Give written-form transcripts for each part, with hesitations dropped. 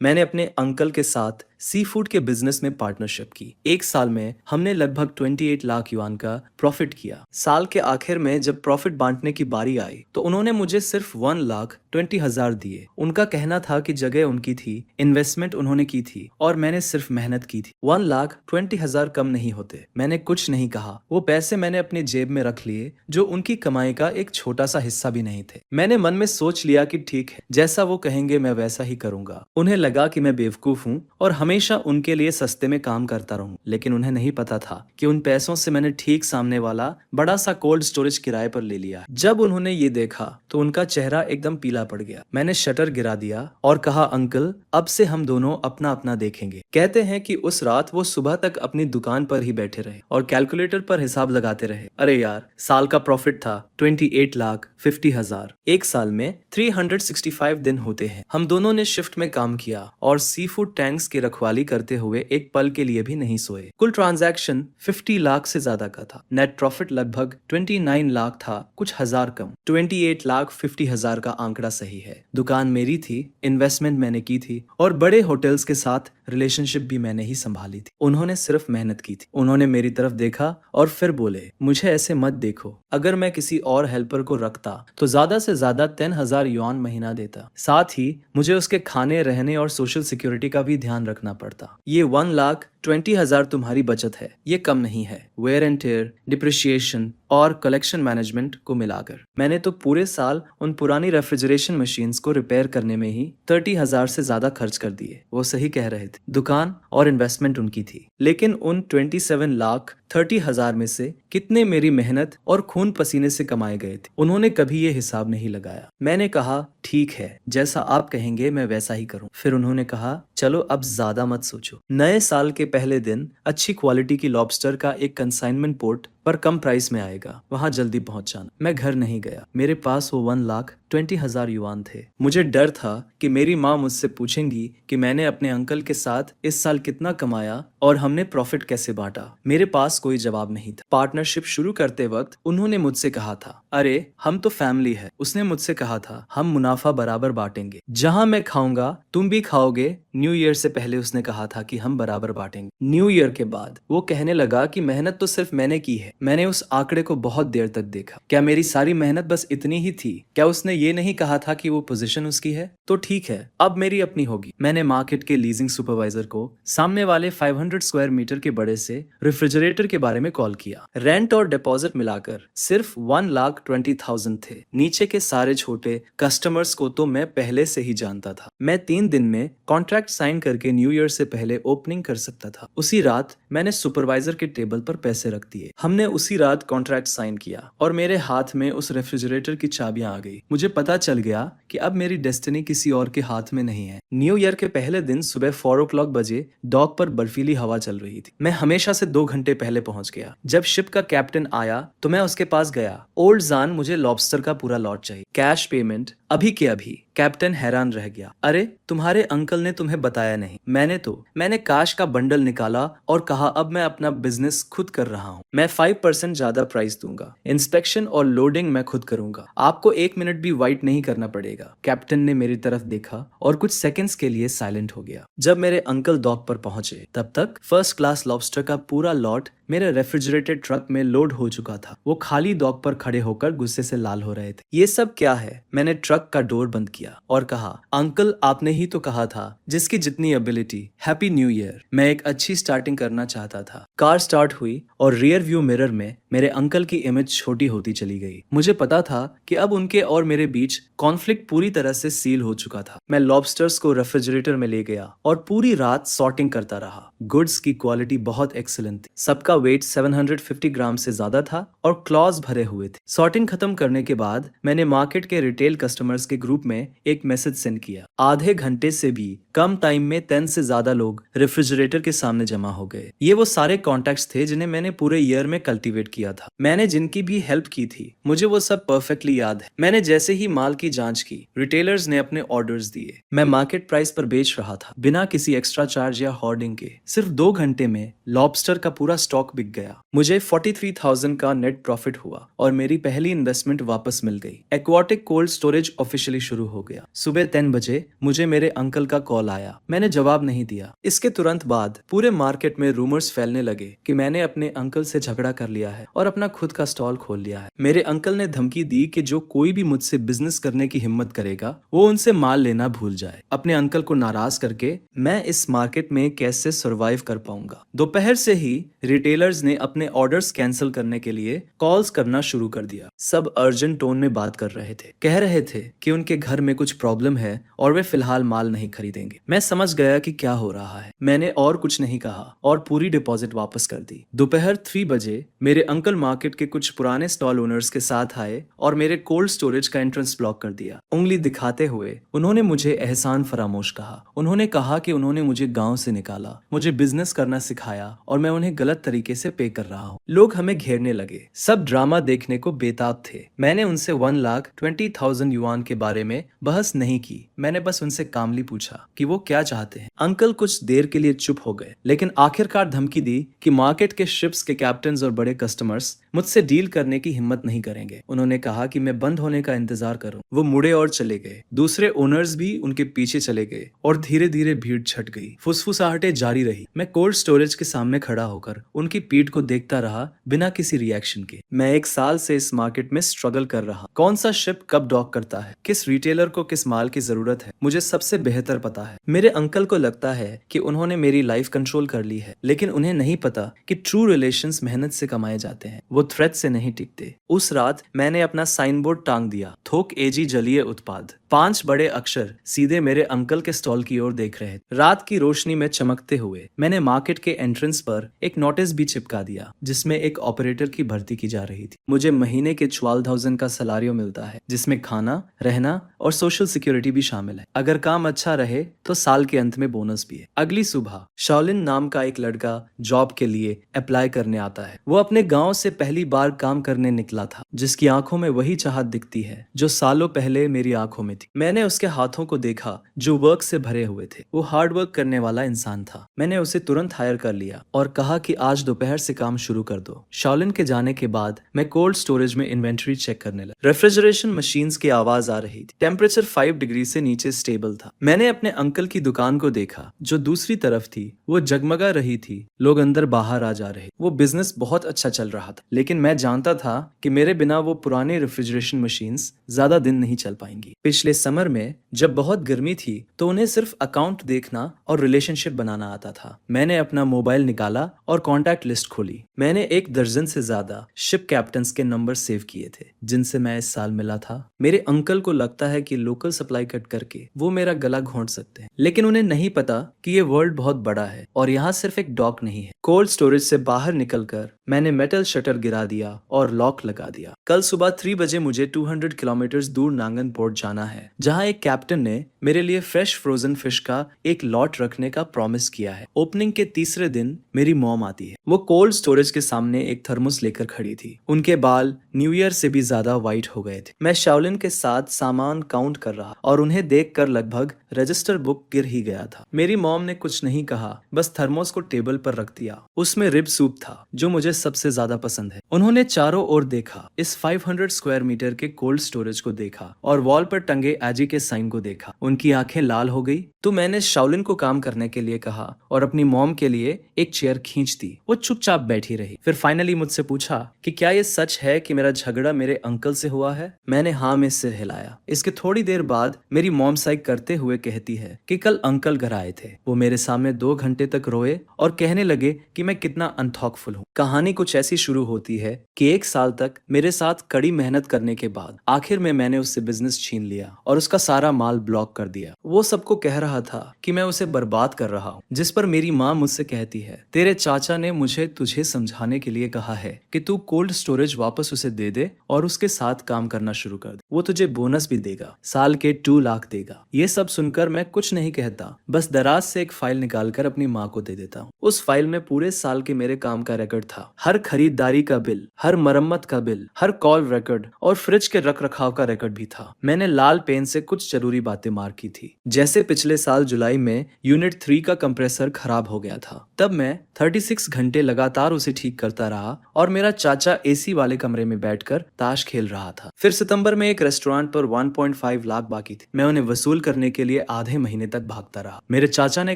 मैंने अपने अंकल के साथ सी फूड के बिजनेस में पार्टनरशिप की। 1 साल में हमने लगभग 28 लाख युआन का प्रॉफिट किया। साल के आखिर में जब प्रॉफिट बांटने की बारी आई तो उन्होंने मुझे सिर्फ 1,20,000 दिए। उनका कहना था कि जगह उनकी थी, इन्वेस्टमेंट उन्होंने की थी और मैंने सिर्फ मेहनत की थी। 1,20,000 कम नहीं होते। मैंने कुछ नहीं कहा। वो पैसे मैंने अपनी जेब में रख लिए, जो उनकी कमाई का एक छोटा सा हिस्सा भी नहीं थे। मैंने मन में सोच लिया कि ठीक है, जैसा वो कहेंगे मैं वैसा ही करूंगा। उन्हें लगा कि मैं बेवकूफ हूँ और हमेशा उनके लिए सस्ते में काम करता रहूं, लेकिन उन्हें नहीं पता था कि उन पैसों से मैंने ठीक सामने वाला बड़ा सा कोल्ड स्टोरेज किराए पर ले लिया। जब उन्होंने ये देखा तो उनका चेहरा एकदम पीला पड़ गया। मैंने शटर गिरा दिया और कहा, अंकल अब से हम दोनों अपना अपना देखेंगे। कहते हैं कि उस रात वो सुबह तक अपनी दुकान पर ही बैठे रहे और कैलकुलेटर पर हिसाब लगाते रहे। अरे यार, साल का प्रॉफिट था 28,50,000। 1 साल में 365 दिन होते हैं। हम दोनों ने शिफ्ट में काम किया और सी फूड टैंक्स की रखवाली करते हुए एक पल के लिए भी नहीं सोए। कुल ट्रांजैक्शन 50 लाख से ज्यादा का था। नेट प्रॉफिट लगभग 29 लाख था, कुछ हजार कम। 28,50,000 का आंकड़ा सही है। दुकान मेरी थी, इन्वेस्टमेंट मैंने की थी और बड़े होटल्स के साथ रिलेशनशिप भी मैंने ही संभाली थी। उन्होंने सिर्फ मेहनत की थी। उन्होंने मेरी तरफ देखा और फिर बोले, मुझे ऐसे मत देखो। अगर मैं किसी और हेल्पर को रखता तो ज्यादा से ज्यादा 10,000 युआन महीना देता। साथ ही मुझे उसके खाने, रहने और सोशल सिक्योरिटी का भी ध्यान रखना पड़ता। ये 1,20,000 तुम्हारी बचत है, ये कम नहीं है। वेयर एंड टेयर, डिप्रिशिएशन और कलेक्शन मैनेजमेंट को मिलाकर मैंने तो पूरे साल उन पुरानी रेफ्रिजरेशन मशीन्स को रिपेयर करने में ही 30,000 से ज्यादा खर्च कर दिए। वो सही कह रहे थे। दुकान और इन्वेस्टमेंट उनकी थी, लेकिन उन 27,30,000 में से कितने मेरी मेहनत और खून पसीने से कमाए गए थे, उन्होंने कभी ये हिसाब नहीं लगाया। मैंने कहा, ठीक है, जैसा आप कहेंगे मैं वैसा ही करूं। फिर उन्होंने कहा, चलो अब ज्यादा मत सोचो। नए साल के पहले दिन अच्छी क्वालिटी की लॉबस्टर का एक कंसाइनमेंट पोर्ट पर कम प्राइस में आएगा, वहां जल्दी पहुंच जाना। मैं घर नहीं गया। मेरे पास वो 1,20,000 युआन थे। मुझे डर था कि मेरी माँ मुझसे पूछेंगी कि मैंने अपने अंकल के साथ इस साल कितना कमाया और हमने प्रॉफिट कैसे बांटा। मेरे पास कोई जवाब नहीं था। पार्टनरशिप शुरू करते वक्त उन्होंने मुझसे कहा था, अरे हम तो फैमिली है। उसने मुझसे कहा था, हम मुनाफा बराबर बांटेंगे। जहां मैं खाऊंगा तुम भी खाओगे। न्यू ईयर से पहले उसने कहा था कि हम बराबर बांटेंगे। न्यू ईयर के बाद वो कहने लगा कि मेहनत तो सिर्फ मैंने की है। मैंने उस आंकड़े को बहुत देर तक देखा। क्या मेरी सारी मेहनत बस इतनी ही थी? क्या उसने ये नहीं कहा था कि वो पोजीशन उसकी है? तो ठीक है, अब मेरी अपनी होगी। मैंने मार्केट के लीजिंग सुपरवाइजर को सामने वाले 500 स्क्वायर मीटर के बड़े से रेफ्रिजरेटर के बारे में कॉल किया। रेंट और डिपॉजिट मिलाकर सिर्फ 1,20,000 थे। नीचे के सारे छोटे कस्टमर्स को तो मैं पहले से ही जानता था। मैं 3 दिन में कॉन्ट्रैक्ट साइन करके न्यू ईयर से पहले ओपनिंग कर सकता था। उसी रात मैंने सुपरवाइजर के टेबल पर पैसे रख दिए। हमने उसी रात कॉन्ट्रैक्ट साइन किया और मेरे हाथ में उस रेफ्रिजरेटर की चाबियां आ गई। मुझे पता चल गया कि अब मेरी डेस्टिनी किसी और के हाथ में नहीं है। न्यू ईयर के पहले दिन सुबह 4 o'clock बजे डॉक पर बर्फीली हवा चल रही थी। मैं हमेशा से 2 घंटे पहले पहुंच गया। जब शिप का कैप्टन आया तो मैं उसके पास गया। ओल्ड जान, मुझे लॉबस्टर का पूरा लॉट चाहिए, कैश पेमेंट अभी के अभी। कैप्टन हैरान रह गया। अरे, तुम्हारे अंकल ने तुम्हें बताया नहीं? मैंने काश का बंडल निकाला और कहा, अब मैं अपना बिजनेस खुद कर रहा हूँ। मैं 5% ज्यादा प्राइस दूंगा। इंस्पेक्शन और लोडिंग मैं खुद करूंगा। आपको 1 मिनट भी वाइट नहीं करना पड़ेगा। कैप्टन ने मेरी तरफ देखा और कुछ सेकंड्स के लिए साइलेंट हो गया। जब मेरे अंकल डॉक पर पहुंचे तब तक फर्स्ट क्लास लॉबस्टर का पूरा लॉट मेरे रेफ्रिजरेटेड ट्रक में लोड हो चुका था। वो खाली डॉक पर खड़े होकर गुस्से से लाल हो रहे थे। ये सब क्या है? मैंने ट्रक का डोर बंद किया और कहा, अंकल आपने ही तो कहा था जिसकी जितनी एबिलिटी, हैप्पी न्यू ईयर। मैं एक अच्छी स्टार्टिंग करना चाहता था। कार स्टार्ट हुई और रियर व्यू मिरर में मेरे अंकल की इमेज छोटी होती चली गई। मुझे पता था कि अब उनके और मेरे बीच कॉन्फ्लिक्ट पूरी तरह से सील हो चुका था। मैं लॉबस्टर्स को रेफ्रिजरेटर में ले गया और पूरी रात सॉर्टिंग करता रहा। गुड्स की क्वालिटी बहुत एक्सीलेंट थी। सबका वेट 750 ग्राम से ज्यादा था और क्लॉज भरे हुए थे। सॉर्टिंग खत्म करने के बाद मैंने मार्केट के रिटेल कस्टमर्स के ग्रुप में एक मैसेज सेंड किया। आधे घंटे से भी कम टाइम में 10 से ज्यादा लोग रेफ्रिजरेटर के सामने जमा हो गए। ये वो सारे कॉन्टैक्ट्स थे जिन्हें मैंने पूरे ईयर में कल्टीवेट किया किया था। मैंने जिनकी भी हेल्प की थी मुझे वो सब परफेक्टली याद है। मैंने जैसे ही माल की जांच की, रिटेलर्स ने अपने ऑर्डर्स दिए। मैं मार्केट प्राइस पर बेच रहा था, बिना किसी एक्स्ट्रा चार्ज या होर्डिंग के। सिर्फ 2 घंटे में लॉबस्टर का पूरा स्टॉक बिक गया। मुझे 43,000 का नेट प्रॉफिट हुआ और मेरी पहली इन्वेस्टमेंट वापस मिल गई। एक्वाटिक कोल्ड स्टोरेज ऑफिशियली शुरू हो गया। सुबह 10 बजे मुझे मेरे अंकल का कॉल आया। मैंने जवाब नहीं दिया। इसके तुरंत बाद पूरे मार्केट में रूमर्स फैलने लगे कि मैंने अपने अंकल से झगड़ा कर लिया है और अपना खुद का स्टॉल खोल लिया है। मेरे अंकल ने धमकी दी कि जो कोई भी मुझसे बिजनेस करने की हिम्मत करेगा वो उनसे माल लेना भूल जाए। अपने अंकल को नाराज करके मैं इस मार्केट में कैसे सरवाइव कर पाऊंगा। दोपहर से ही रिटेलर्स ने अपने ऑर्डर्स कैंसिल करने के लिए कॉल्स करना शुरू कर दिया। सब अर्जेंट टोन में बात कर रहे थे, कह रहे थे कि उनके घर में कुछ प्रॉब्लम है और वे फिलहाल माल नहीं खरीदेंगे। मैं समझ गया कि क्या हो रहा है। मैंने और कुछ नहीं कहा और पूरी डिपॉजिट वापस कर दी। दोपहर 3 बजे मेरे अंकल मार्केट के कुछ पुराने स्टॉल ओनर्स के साथ आए और मेरे कोल्ड स्टोरेज का एंट्रेंस ब्लॉक कर दिया। उंगली दिखाते हुए उन्होंने मुझे एहसान फरामोश कहा। उन्होंने कहा कि उन्होंने मुझे गांव से निकाला, मुझे बिजनेस करना सिखाया और मैं उन्हें गलत तरीके से पे कर रहा हूँ। लोग हमें घेरने लगे। सब ड्रामा देखने को बेताब थे। मैंने उनसे 1,20,000 युआन के बारे में बहस नहीं की। मैंने बस उनसे कामली पूछा कि वो क्या चाहते हैं। अंकल कुछ देर के लिए चुप हो गए, लेकिन आखिरकार धमकी दी कि मार्केट के शिप्स के कैप्टन और बड़े कस्टमर्स मुझसे डील करने की हिम्मत नहीं करेंगे। उन्होंने कहा कि मैं बंद होने का इंतजार करूं। वो मुड़े और चले गए। दूसरे ओनर्स भी उनके पीछे चले गए और धीरे धीरे भीड़ छट गई। फुसफुसाहटें जारी रही। मैं कोल्ड स्टोरेज के सामने खड़ा होकर उनकी पीठ को देखता रहा, बिना किसी रिएक्शन के। मैं 1 साल से इस मार्केट में स्ट्रगल कर रहा। कौन सा शिप कब डॉक करता है, किस रिटेलर को किस माल की जरूरत है, मुझे सबसे बेहतर पता है। मेरे अंकल को लगता है कि उन्होंने मेरी लाइफ कंट्रोल कर ली है, लेकिन उन्हें नहीं पता कि ट्रू रिलेशंस मेहनत से कमाए जाते हैं, वो थ्रेट से नहीं टिकते। उस रात मैंने अपना साइन बोर्ड टांग दिया, थोक एजी जलीय उत्पाद। 5 बड़े अक्षर सीधे मेरे अंकल के स्टॉल की ओर देख रहे थे। रात की रोशनी में चमकते हुए मैंने मार्केट के एंट्रेंस पर एक नोटिस भी चिपका दिया, जिसमें एक ऑपरेटर की भर्ती की जा रही थी। मुझे महीने के 12,000 का सैलरी मिलता है, जिसमें खाना, रहना और सोशल सिक्योरिटी भी शामिल है। अगर काम अच्छा रहे तो साल के अंत में बोनस भी है। अगली सुबह शाओलिन नाम का एक लड़का जॉब के लिए अप्लाई करने आता है। वो अपने गांव से पहली बार काम करने निकला था, जिसकी आंखों में वही चाहत दिखती है जो सालों पहले मेरी आंखों में थी। मैंने उसके हाथों को देखा जो वर्क से भरे हुए थे। वो हार्ड वर्क करने वाला इंसान था। मैंने उसे तुरंत हायर कर लिया और कहा कि आज दोपहर से काम शुरू कर दो। शाओलिन के जाने के बाद मैं कोल्ड स्टोरेज में इन्वेंटरी चेक करने लगा। रेफ्रिजरेशन मशीन्स की आवाज आ रही थी। टेम्परेचर 5 डिग्री से नीचे स्टेबल था। मैंने अपने अंकल की दुकान को देखा जो दूसरी तरफ थी। वो जगमगा रही थी, लोग अंदर बाहर आ जा रहे। वो बिजनेस बहुत अच्छा चल रहा था, लेकिन मैं जानता था कि मेरे बिना वो पुरानी रेफ्रिजरेशन मशीन्स ज्यादा दिन नहीं चल पाएंगी। पिछले समर में जब बहुत गर्मी थी तो उन्हें सिर्फ अकाउंट देखना और रिलेशनशिप बनाना आता था। मैंने अपना मोबाइल निकाला और कॉन्टैक्ट लिस्ट खोली। मैंने 1 दर्जन से ज्यादा शिप कैप्टन्स के नंबर सेव किए थे जिनसे मैं इस साल मिला था। मेरे अंकल को लगता है कि लोकल सप्लाई कट करके वो मेरा गला घोंट सकते हैं, लेकिन उन्हें नहीं पता कि ये वर्ल्ड बहुत बड़ा है और यहाँ सिर्फ एक डॉक नहीं है। कोल्ड स्टोरेज से बाहर निकलकर मैंने मेटल शटर गिरा दिया और लॉक लगा दिया। कल सुबह 3 बजे मुझे 200 किलोमीटर दूर नांगन पोर्ट जाना है, जहाँ एक कैप्टन ने मेरे लिए फ्रेश फ्रोजन फिश का एक लॉट रखने का प्रॉमिस किया है। ओपनिंग के तीसरे दिन मेरी मॉम आती है। वो कोल्ड स्टोरेज के सामने एक थर्मोस लेकर खड़ी थी। उनके बाल न्यू ईयर से भी ज्यादा व्हाइट हो गए थे। मैं शाओलिन के साथ सामान काउंट कर रहा और उन्हें देखकर लगभग रजिस्टर बुक गिर ही गया था। मेरी मॉम ने कुछ नहीं कहा, बस थर्मोस को टेबल पर रख दिया। उसमें रिब सूप था जो मुझे सबसे ज्यादा पसंद है। उन्होंने चारों ओर देखा, इस 500 स्क्वायर मीटर के कोल्ड स्टोरेज को देखा और वॉल पर टंगे एजी के साइन को देखा। उनकी आंखें लाल हो गई। तो मैंने शाओलिन को काम करने के लिए कहा और अपनी मॉम के लिए एक चेयर खींच दी। वो चुपचाप बैठी रही। फिर फाइनली मुझसे पूछा कि क्या ये सच है कि मेरा झगड़ा मेरे अंकल से हुआ है। मैंने हाँ में सिर हिलाया। इसके थोड़ी देर बाद मेरी मॉम साइक करते हुए कहती है कि कल अंकल घर आए थे। वो मेरे सामने 2 घंटे तक रोए और कहने लगे कि मैं कितना अनथॉकफुल हूँ। कहानी कुछ ऐसी शुरू होती है कि 1 साल तक मेरे साथ कड़ी मेहनत करने के बाद आखिर में मैंने उससे बिजनेस छीन लिया और उसका सारा माल ब्लॉक कर दिया। वो सबको कह रहा था कि मैं उसे बर्बाद कर रहा हूँ, जिस पर मेरी माँ मुझसे कहती है, तेरे चाचा ने मुझे तुझे समझाने के लिए कहा है कि तू कोल्ड स्टोरेज वापस उसे दे दे और उसके साथ काम करना शुरू कर दे। वो तुझे बोनस भी देगा, साल के 2 लाख देगा। ये सब सुनकर मैं कुछ नहीं कहता, बस दराज से एक फाइल निकालकर अपनी माँ को दे देता हूँ। उस फाइल में पूरे साल के मेरे काम का रिकॉर्ड था, हर खरीदारी का बिल, हर मरम्मत का बिल, हर कॉल रिकॉर्ड और फ्रिज के रख रखाव का रिकॉर्ड भी था। मैंने लाल पेन से कुछ जरूरी बातें मार्क की थी, जैसे पिछले साल जुलाई में यूनिट 3 का कंप्रेसर खराब हो गया था। तब मैं 36 घंटे लगातार उसे ठीक करता रहा और मेरा चाचा एसी वाले कमरे में बैठकर ताश खेल रहा था। फिर सितंबर में एक रेस्टोरेंट पर 1.5 लाख बाकी थे। मैं उन्हें वसूल करने के लिए आधे महीने तक भागता रहा। मेरे चाचा ने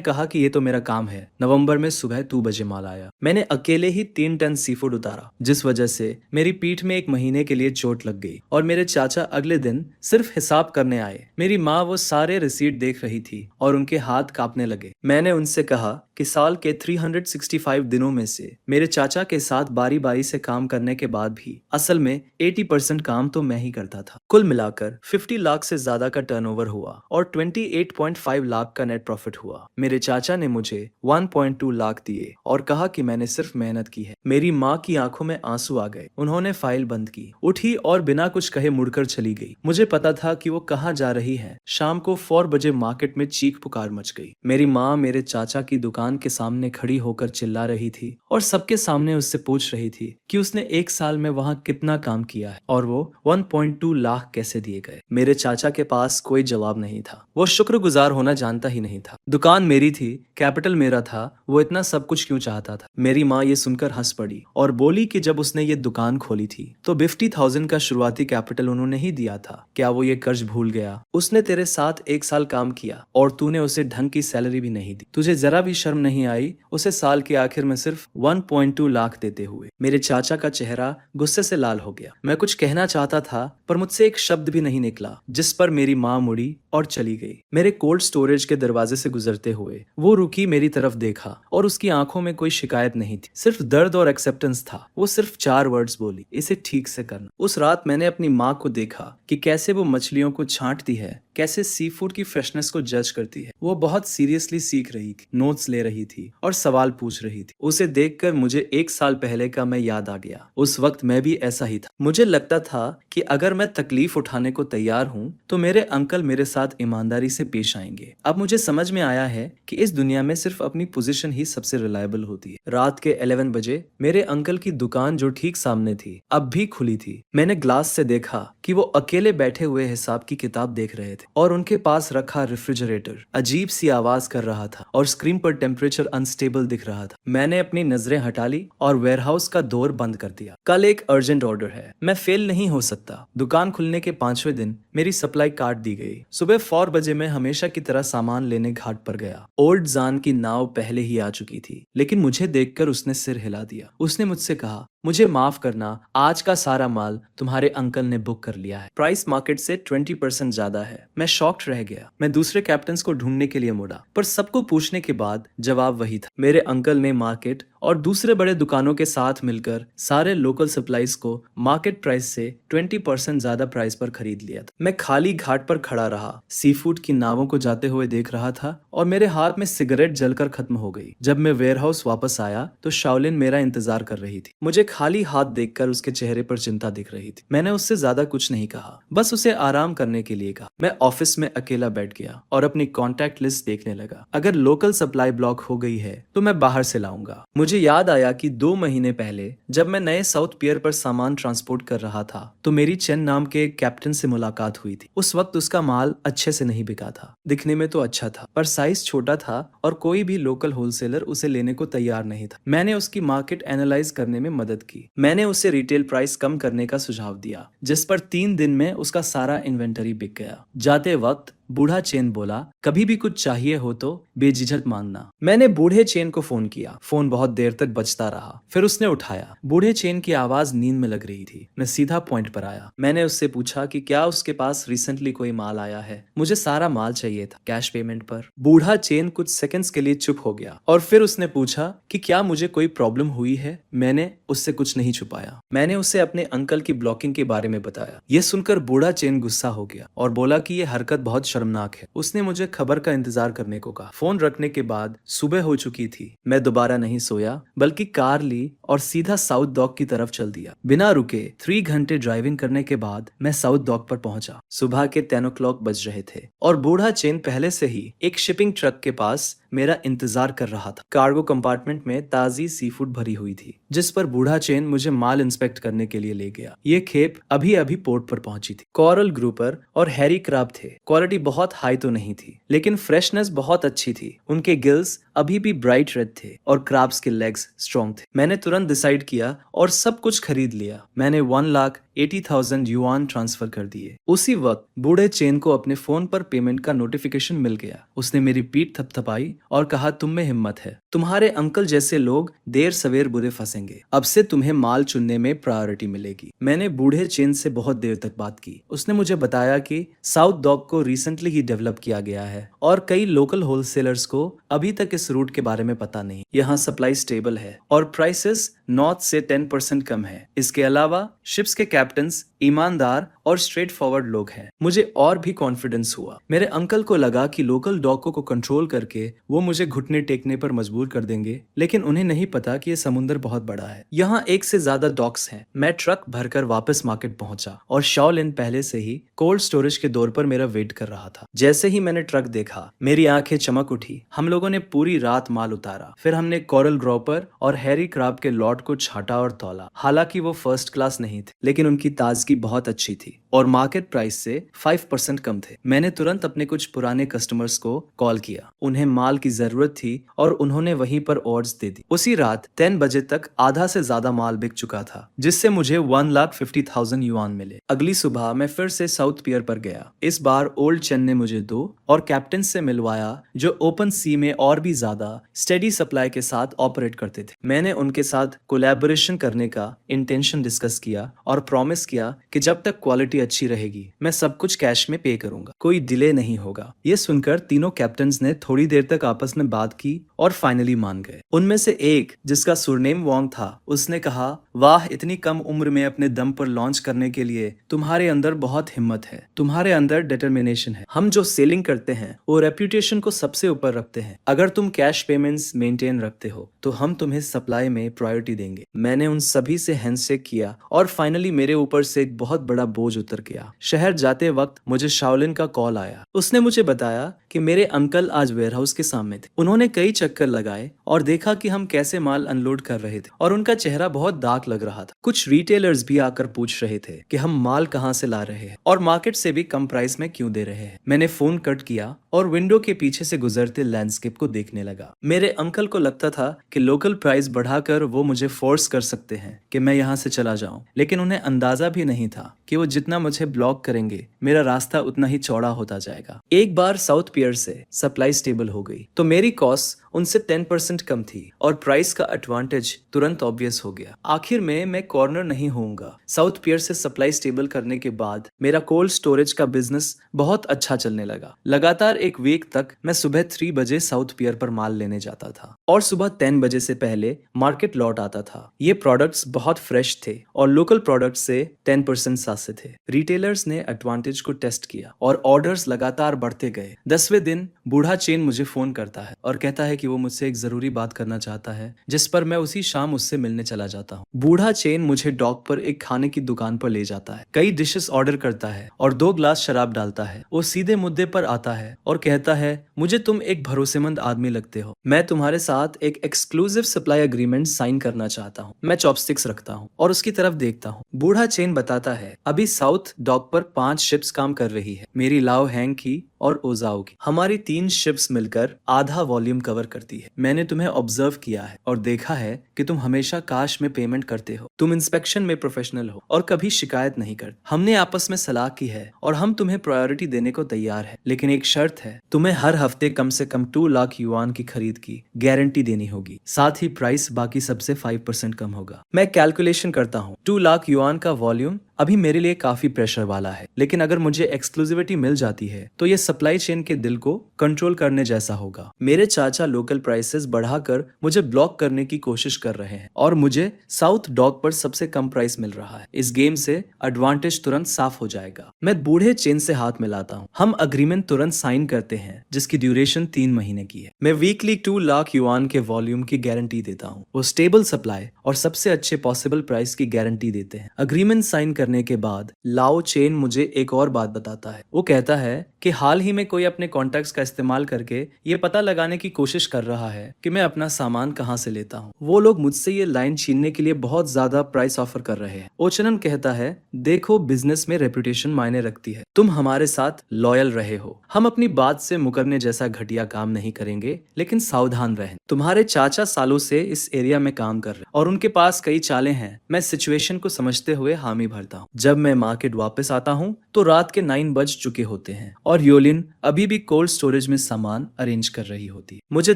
कहा कि ये तो मेरा काम है। नवंबर में सुबह 2 बजे माल आया। मैंने अकेले ही 3 टन सी फूड उतारा, जिस वजह से मेरी पीठ में 1 महीने के लिए चोट लग गई और मेरे चाचा अगले दिन सिर्फ हिसाब करने आए। मेरी माँ वो सारे रिसीट देख रही थी और उनके हाथ कांपने लगे। मैंने उनसे कहा कि साल के 365 दिनों में से मेरे चाचा के साथ बारी बारी से काम करने के बाद भी असल में 80% काम तो मैं ही करता था। कुल मिलाकर 50 लाख से ज्यादा का टर्नओवर हुआ और 28.5 लाख का नेट प्रॉफिट हुआ। मेरे चाचा ने मुझे 1.2 लाख दिए और कहा कि मैंने सिर्फ मेहनत की है। मेरी माँ की आंखों में आंसू आ गए। उन्होंने फाइल बंद की, उठी और बिना कुछ कहे मुड़कर चली गई। मुझे पता था कि वो कहाँ जा रही है। शाम को 4 बजे मार्केट में चीख पुकार मच गई। मेरी माँ मेरे चाचा की दुकान के सामने खड़ी होकर चिल्ला रही थी और सबके सामने उससे पूछ रही थी कि उसने 1 साल में वहां कितना काम किया है और वो 1.2 लाख कैसे दिए गए। मेरे चाचा के पास कोई जवाब नहीं था। वो शुक्रगुजार होना जानता ही नहीं था। दुकान मेरी थी, कैपिटल मेरा था, वो इतना सब कुछ क्यों चाहता था। मेरी माँ ये सुनकर हंस पड़ी और बोली कि जब उसने ये दुकान खोली थी तो 50,000 का शुरुआती कैपिटल उन्होंने ही दिया था। क्या वो ये कर्ज भूल गया? उसने तेरे साथ 1 साल काम किया और तूने उसे ढंग की सैलरी भी नहीं दी। तुझे जरा भी शर्म नहीं आई उसे साल के आखिर में सिर्फ 1.2 लाख देते हुए। मेरे चाचा का चेहरा गुस्से से लाल हो गया। मैं कुछ कहना चाहता था पर मुझसे एक शब्द भी नहीं निकला, जिस पर मेरी माँ मुड़ी और चली गई। मेरे कोल्ड स्टोरेज के दरवाजे से गुजरते हुए वो रुकी, मेरी तरफ देखा और उसकी आंखों में कोई शिकायत नहीं थी, सिर्फ दर्द और एक्सेप्टेंस था। वो सिर्फ 4 वर्ड्स बोली, इसे ठीक से करना। उस रात मैंने अपनी माँ को देखा कि कैसे वो मछलियों को छांटती है, कैसे सी फूड की फ्रेशनेस को जज करती है। वो बहुत सीरियसली सीख रही थी, नोट्स ले रही थी और सवाल पूछ रही थी। उसे देखकर मुझे 1 साल पहले का मैं याद आ गया। उस वक्त मैं भी ऐसा ही था। मुझे लगता था कि अगर मैं तकलीफ उठाने को तैयार हूँ तो मेरे अंकल मेरे साथ ईमानदारी से पेश आएंगे। अब मुझे समझ में आया है कि इस दुनिया में सिर्फ अपनी पोजीशन ही सबसे रिलायबल होती है। रात के 11 बजे मेरे अंकल की दुकान जो ठीक सामने थी अब भी खुली थी। मैंने ग्लास से देखा कि वो अकेले बैठे हुए हिसाब की किताब देख रहे थे और उनके पास रखा रेफ्रिजरेटर अजीब सी आवाज कर रहा था और स्क्रीन पर टेम्परेचर अनस्टेबल दिख रहा था। मैंने अपनी नजरें हटा ली और वेयरहाउस का डोर बंद कर दिया। कल एक अर्जेंट ऑर्डर है, मैं फेल नहीं हो सकता। दुकान खुलने के 5वें दिन मेरी सप्लाई काट दी गई। सुबह 4 बजे मैं हमेशा की तरह सामान लेने घाट पर गया। ओल्ड जान की नाव पहले ही आ चुकी थी, लेकिन मुझे देखकर उसने सिर हिला दिया। उसने मुझसे कहा, मुझे माफ करना, आज का सारा माल तुम्हारे अंकल ने बुक कर लिया है। प्राइस मार्केट से 20% ज्यादा है। मैं शॉक्ड रह गया। मैं दूसरे कैप्टन्स को ढूंढने के लिए मुड़ा, पर सबको पूछने के बाद जवाब वही था। मेरे अंकल ने मार्केट और दूसरे बड़े दुकानों के साथ मिलकर सारे लोकल सप्लाईज को मार्केट प्राइस से 20% ज्यादा प्राइस पर खरीद लिया था। मैं खाली घाट पर खड़ा रहा, सी फूड की नावों को जाते हुए देख रहा था और मेरे हाथ में सिगरेट जलकर खत्म हो गई। जब मैं वेयरहाउस वापस आया तो शाओलिन मेरा इंतजार कर रही थी। मुझे खाली हाथ देखकर उसके चेहरे पर चिंता दिख रही थी। मैंने उससे ज्यादा कुछ नहीं कहा, बस उसे आराम करने के लिए कहा। मैं ऑफिस में अकेला बैठ गया और अपनी कॉन्टैक्ट लिस्ट देखने लगा। अगर लोकल सप्लाई ब्लॉक हो गई है तो मैं बाहर से लाऊंगा। मुझे याद आया कि 2 महीने पहले जब मैं नए साउथ पियर पर सामान ट्रांसपोर्ट कर रहा था तो मेरी चेन नाम के एक कैप्टन से मुलाकात हुई थी। उस वक्त उसका माल अच्छे से नहीं बिका था। दिखने में तो अच्छा था पर साइज छोटा था और कोई भी लोकल होलसेलर उसे लेने को तैयार नहीं था। मैंने उसकी मार्केट एनालाइज करने में मदद की। मैंने उसे रिटेल प्राइस कम करने का सुझाव दिया, जिस पर 3 दिन में उसका सारा इन्वेंटरी बिक गया। जाते वक्त बूढ़ा चेन बोला, कभी भी कुछ चाहिए हो तो बेझिझक मांगना। मैंने बूढ़े चेन को फोन किया। फोन बहुत देर तक बजता रहा, फिर उसने उठाया। बूढ़े चेन की आवाज नींद में लग रही थी। मैं सीधा पॉइंट पर आया। मैंने उससे पूछा कि क्या उसके पास रिसेंटली कोई माल आया है। मुझे सारा माल चाहिए था, कैश पेमेंट पर। बूढ़ा चेन कुछ सेकंड्स के लिए चुप हो गया और फिर उसने पूछा कि क्या मुझे कोई प्रॉब्लम हुई है। मैंने उससे कुछ नहीं छुपाया। मैंने उसे अपने अंकल की ब्लॉकिंग के बारे में बताया। यह सुनकर बूढ़ा चेन गुस्सा हो गया और बोला कि यह हरकत बहुत शर्मनाक है। उसने मुझे खबर का इंतजार करने को कहा। फोन रखने के बाद सुबह हो चुकी थी। मैं दोबारा नहीं सोया, बल्कि कार ली और सीधा साउथ डॉक की तरफ चल दिया। बिना रुके 3 घंटे ड्राइविंग करने के बाद मैं साउथ डॉक पर पहुंचा। सुबह के 10 o'clock बज रहे थे और बूढ़ा चेन पहले से ही एक शिपिंग ट्रक के पास मेरा इंतजार कर रहा था। कार्गो कंपार्टमेंट में ताजी सी फूड भरी हुई थी, जिस पर बूढ़ा चेन मुझे माल इंस्पेक्ट करने के लिए ले गया। ये खेप अभी अभी पोर्ट पर पहुंची थी। कोरल ग्रुपर और हैरी क्रैब थे। क्वालिटी बहुत हाई तो नहीं थी, लेकिन फ्रेशनेस बहुत अच्छी थी। उनके गिल्स अभी भी ब्राइट रेड थे और क्रैब्स के लेग्स स्ट्रॉन्ग थे। मैंने तुरंत डिसाइड किया और सब कुछ खरीद लिया। मैंने 1,80,000 युआन ट्रांसफर कर दिए। उसी वक्त बूढ़े चेन को अपने फोन पर पेमेंट का नोटिफिकेशन मिल गया। उसने मेरी पीठ थपथपाई और कहा, तुम में हिम्मत है। तुम्हारे अंकल जैसे लोग देर सवेर बुरे फंसेंगे। अब से तुम्हें माल चुनने में प्रायोरिटी मिलेगी। मैंने बूढ़े चेन से बहुत देर तक बात की। उसने मुझे बताया कि साउथ डॉक को रिसेंटली ही डेवलप किया गया है और कई लोकल होलसेलर्स को अभी तक इस रूट के बारे में पता नहीं। यहाँ सप्लाई स्टेबल है और प्राइसेस नॉर्थ से 10% कम है। इसके अलावा शिप्स के कैप्टन्स ईमानदार और स्ट्रेट फॉरवर्ड लोग हैं। मुझे और भी कॉन्फिडेंस हुआ। मेरे अंकल को लगा कि लोकल डॉकों को कंट्रोल करके वो मुझे घुटने टेकने पर मजबूर कर देंगे, लेकिन उन्हें नहीं पता कि ये समुंदर बहुत बड़ा है। यहाँ एक से ज्यादा डॉक्स हैं। मैं ट्रक भरकर वापस मार्केट पहुंचा और शाओलिन पहले से ही कोल्ड स्टोरेज के दौर पर मेरा वेट कर रहा था। जैसे ही मैंने ट्रक देखा, मेरी आंखें चमक उठी। हम लोगों ने पूरी रात माल उतारा। फिर हमने कोरल ग्रोपर और हैरी क्रैब के लॉट को छाटा और तौला। हालांकि वो फर्स्ट क्लास नहीं थे, लेकिन उनकी ताजगी बहुत अच्छी थी और मार्केट प्राइस से 5% कम थे। मैंने तुरंत अपने कुछ पुराने कस्टमर्स को कॉल किया। उन्हें माल की जरूरत थी और उन्होंने वहीं पर ऑर्डर्स दे दी। उसी रात 10 बजे तक आधा से ज्यादा माल बिक चुका था, जिससे मुझे 1,50,000 युआन मिले। अगली सुबह मैं फिर से साउथ पियर पर गया। इस बार ओल्ड चेन ने मुझे 2 और कैप्टन से मिलवाया जो ओपन सी में और भी ज्यादा स्टेडी सप्लाई के साथ ऑपरेट करते थे। मैंने उनके साथ कोलैबोरेशन करने का इंटेंशन डिस्कस किया और प्रॉमिस किया कि जब तक क्वालिटी अच्छी रहेगी मैं सब कुछ कैश में पे करूंगा, कोई डिले नहीं होगा। ये सुनकर तीनों कैप्टन्स ने थोड़ी देर तक आपस में बात की और फाइनली मान गए। उनमें से एक, जिसका सुरनेम वोंग था, उसने कहा, वाह, इतनी कम उम्र में अपने दम पर लॉन्च करने के लिए तुम्हारे अंदर बहुत हिम्मत है, तुम्हारे अंदर डिटर्मिनेशन है। हम जो सेलिंग करते हैं वो रेप्यूटेशन को सबसे ऊपर रखते हैं। अगर तुम कैश पेमेंट्स मेंटेन रखते हो तो हम तुम्हें सप्लाई में प्रायोरिटी देंगे। मैंने उन सभी से हैंडशेक किया और फाइनली मेरे ऊपर से एक बहुत बड़ा बोझ उतर गया। शहर जाते वक्त मुझे शाओलिन का कॉल आया। उसने मुझे बताया कि मेरे अंकल आज वेयरहाउस के सामने थे। उन्होंने कई चक्कर लगाए और देखा कि हम कैसे माल अनलोड कर रहे थे और उनका चेहरा बहुत डार्क लग रहा था। कुछ रिटेलर्स भी आकर पूछ रहे थे कि हम माल कहां से ला रहे हैं और मार्केट से भी कम प्राइस में क्यों दे रहे हैं। मैंने फोन कट किया और विंडो के पीछे से गुजरते लैंडस्केप को देखने लगा। मेरे अंकल को लगता था कि लोकल प्राइस बढ़ाकर वो मुझे फोर्स कर सकते हैं कि मैं यहाँ से चला जाऊं, लेकिन उन्हें अंदाजा भी नहीं था कि वो जितना मुझे ब्लॉक करेंगे मेरा रास्ता उतना ही चौड़ा होता जाएगा। एक बार साउथ पियर से सप्लाई स्टेबल हो गई तो मेरी कॉस्ट उनसे 10% कम थी और प्राइस का एडवांटेज तुरंत ऑब्वियस हो गया। आखिर में मैं कॉर्नर नहीं होऊंगा। साउथ पियर से सप्लाई स्टेबल करने के बाद मेरा कोल्ड स्टोरेज का बिजनेस बहुत अच्छा चलने लगा। लगातार एक वीक तक मैं सुबह 3 बजे साउथ पियर पर माल लेने जाता था और सुबह 10 बजे से पहले मार्केट लौट आता था। ये प्रोडक्ट्स बहुत फ्रेश थे और लोकल प्रोडक्ट्स से 10% सस्ते थे। रिटेलर्स ने एडवांटेज को टेस्ट किया और ऑर्डर्स लगातार बढ़ते गए। 10वें दिन बूढ़ा चेन मुझे फोन करता है और कहता है कि वो मुझसे एक जरूरी बात करना चाहता है, जिस पर मैं उसी शाम उससे मिलने चला जाता हूँ। बूढ़ा चेन मुझे डॉक पर एक खाने की दुकान पर ले जाता है, कई डिशेस ऑर्डर करता है और 2 ग्लास शराब डालता है। वो सीधे मुद्दे पर आता है और कहता है, मुझे तुम एक भरोसेमंद आदमी लगते हो। मैं तुम्हारे साथ एक एक्सक्लूसिव सप्लाई एग्रीमेंट साइन करना चाहता हूँ। मैं चॉपस्टिक्स रखता हूँ और उसकी तरफ देखता हूँ। बूढ़ा चेन बताता है, अभी साउथ डॉक पर 5 शिप्स काम कर रही है, मेरी लाओ हैंग की और ओजाओ की। हमारी 3 शिप्स मिलकर आधा वॉल्यूम कवर करती है। मैंने तुम्हें ऑब्जर्व किया है और देखा है कि तुम हमेशा काश में पेमेंट करते हो। तुम इंस्पेक्शन में प्रोफेशनल हो और कभी शिकायत नहीं करते। हमने आपस में सलाह की है और हम तुम्हें प्रायोरिटी देने को तैयार है, लेकिन एक शर्त है, तुम्हें हर हफ्ते कम से कम 2 लाख युआन की खरीद की गारंटी देनी होगी। साथ ही प्राइस बाकी सबसे 5% कम होगा। मैं कैलकुलेशन करता हूँ, 2 लाख युआन का वॉल्यूम अभी मेरे लिए काफी प्रेशर वाला है, लेकिन अगर मुझे एक्सक्लूसिविटी मिल जाती है तो ये सप्लाई चेन के दिल को कंट्रोल करने जैसा होगा। मेरे चाचा लोकल प्राइसेस बढ़ाकर मुझे ब्लॉक करने की कोशिश कर रहे हैं और मुझे साउथ डॉक पर सबसे कम प्राइस मिल रहा है। इस गेम से एडवांटेज तुरंत साफ हो जाएगा। मैं बूढ़े चेन से हाथ मिलाता हूँ। हम अग्रीमेंट तुरंत साइन करते हैं जिसकी ड्यूरेशन 3 महीने की है। मैं वीकली 2 लाख युआन के वॉल्यूम की गारंटी देता हूँ। वो स्टेबल सप्लाई और सबसे अच्छे पॉसिबल प्राइस की गारंटी देते हैं। अग्रीमेंट साइन करने के बाद लाओ चेन मुझे एक और बात बताता है। वो कहता है कि हाल ही में कोई अपने कॉन्टैक्ट्स का इस्तेमाल करके ये पता लगाने की कोशिश कर रहा है कि मैं अपना सामान कहाँ से लेता हूँ। वो लोग मुझसे ये लाइन छीनने के लिए बहुत ज्यादा प्राइस ऑफर कर रहे हैं। ओचनन कहता है, देखो बिजनेस में रेपुटेशन मायने रखती है। तुम हमारे साथ लॉयल रहे हो। हम अपनी बात से मुकरने जैसा घटिया काम नहीं करेंगे, लेकिन सावधान रहें। तुम्हारे चाचा सालों से इस एरिया में काम कर रहे हैं और उनके पास कई चालें हैं। मैं सिचुएशन को समझते हुए हामी भरता हूँ। जब मैं मार्केट वापस आता हूँ तो रात के 9 बज चुके होते हैं और योलिन अभी भी कोल्ड स्टोरेज में सामान अरेंज कर रही होती है। मुझे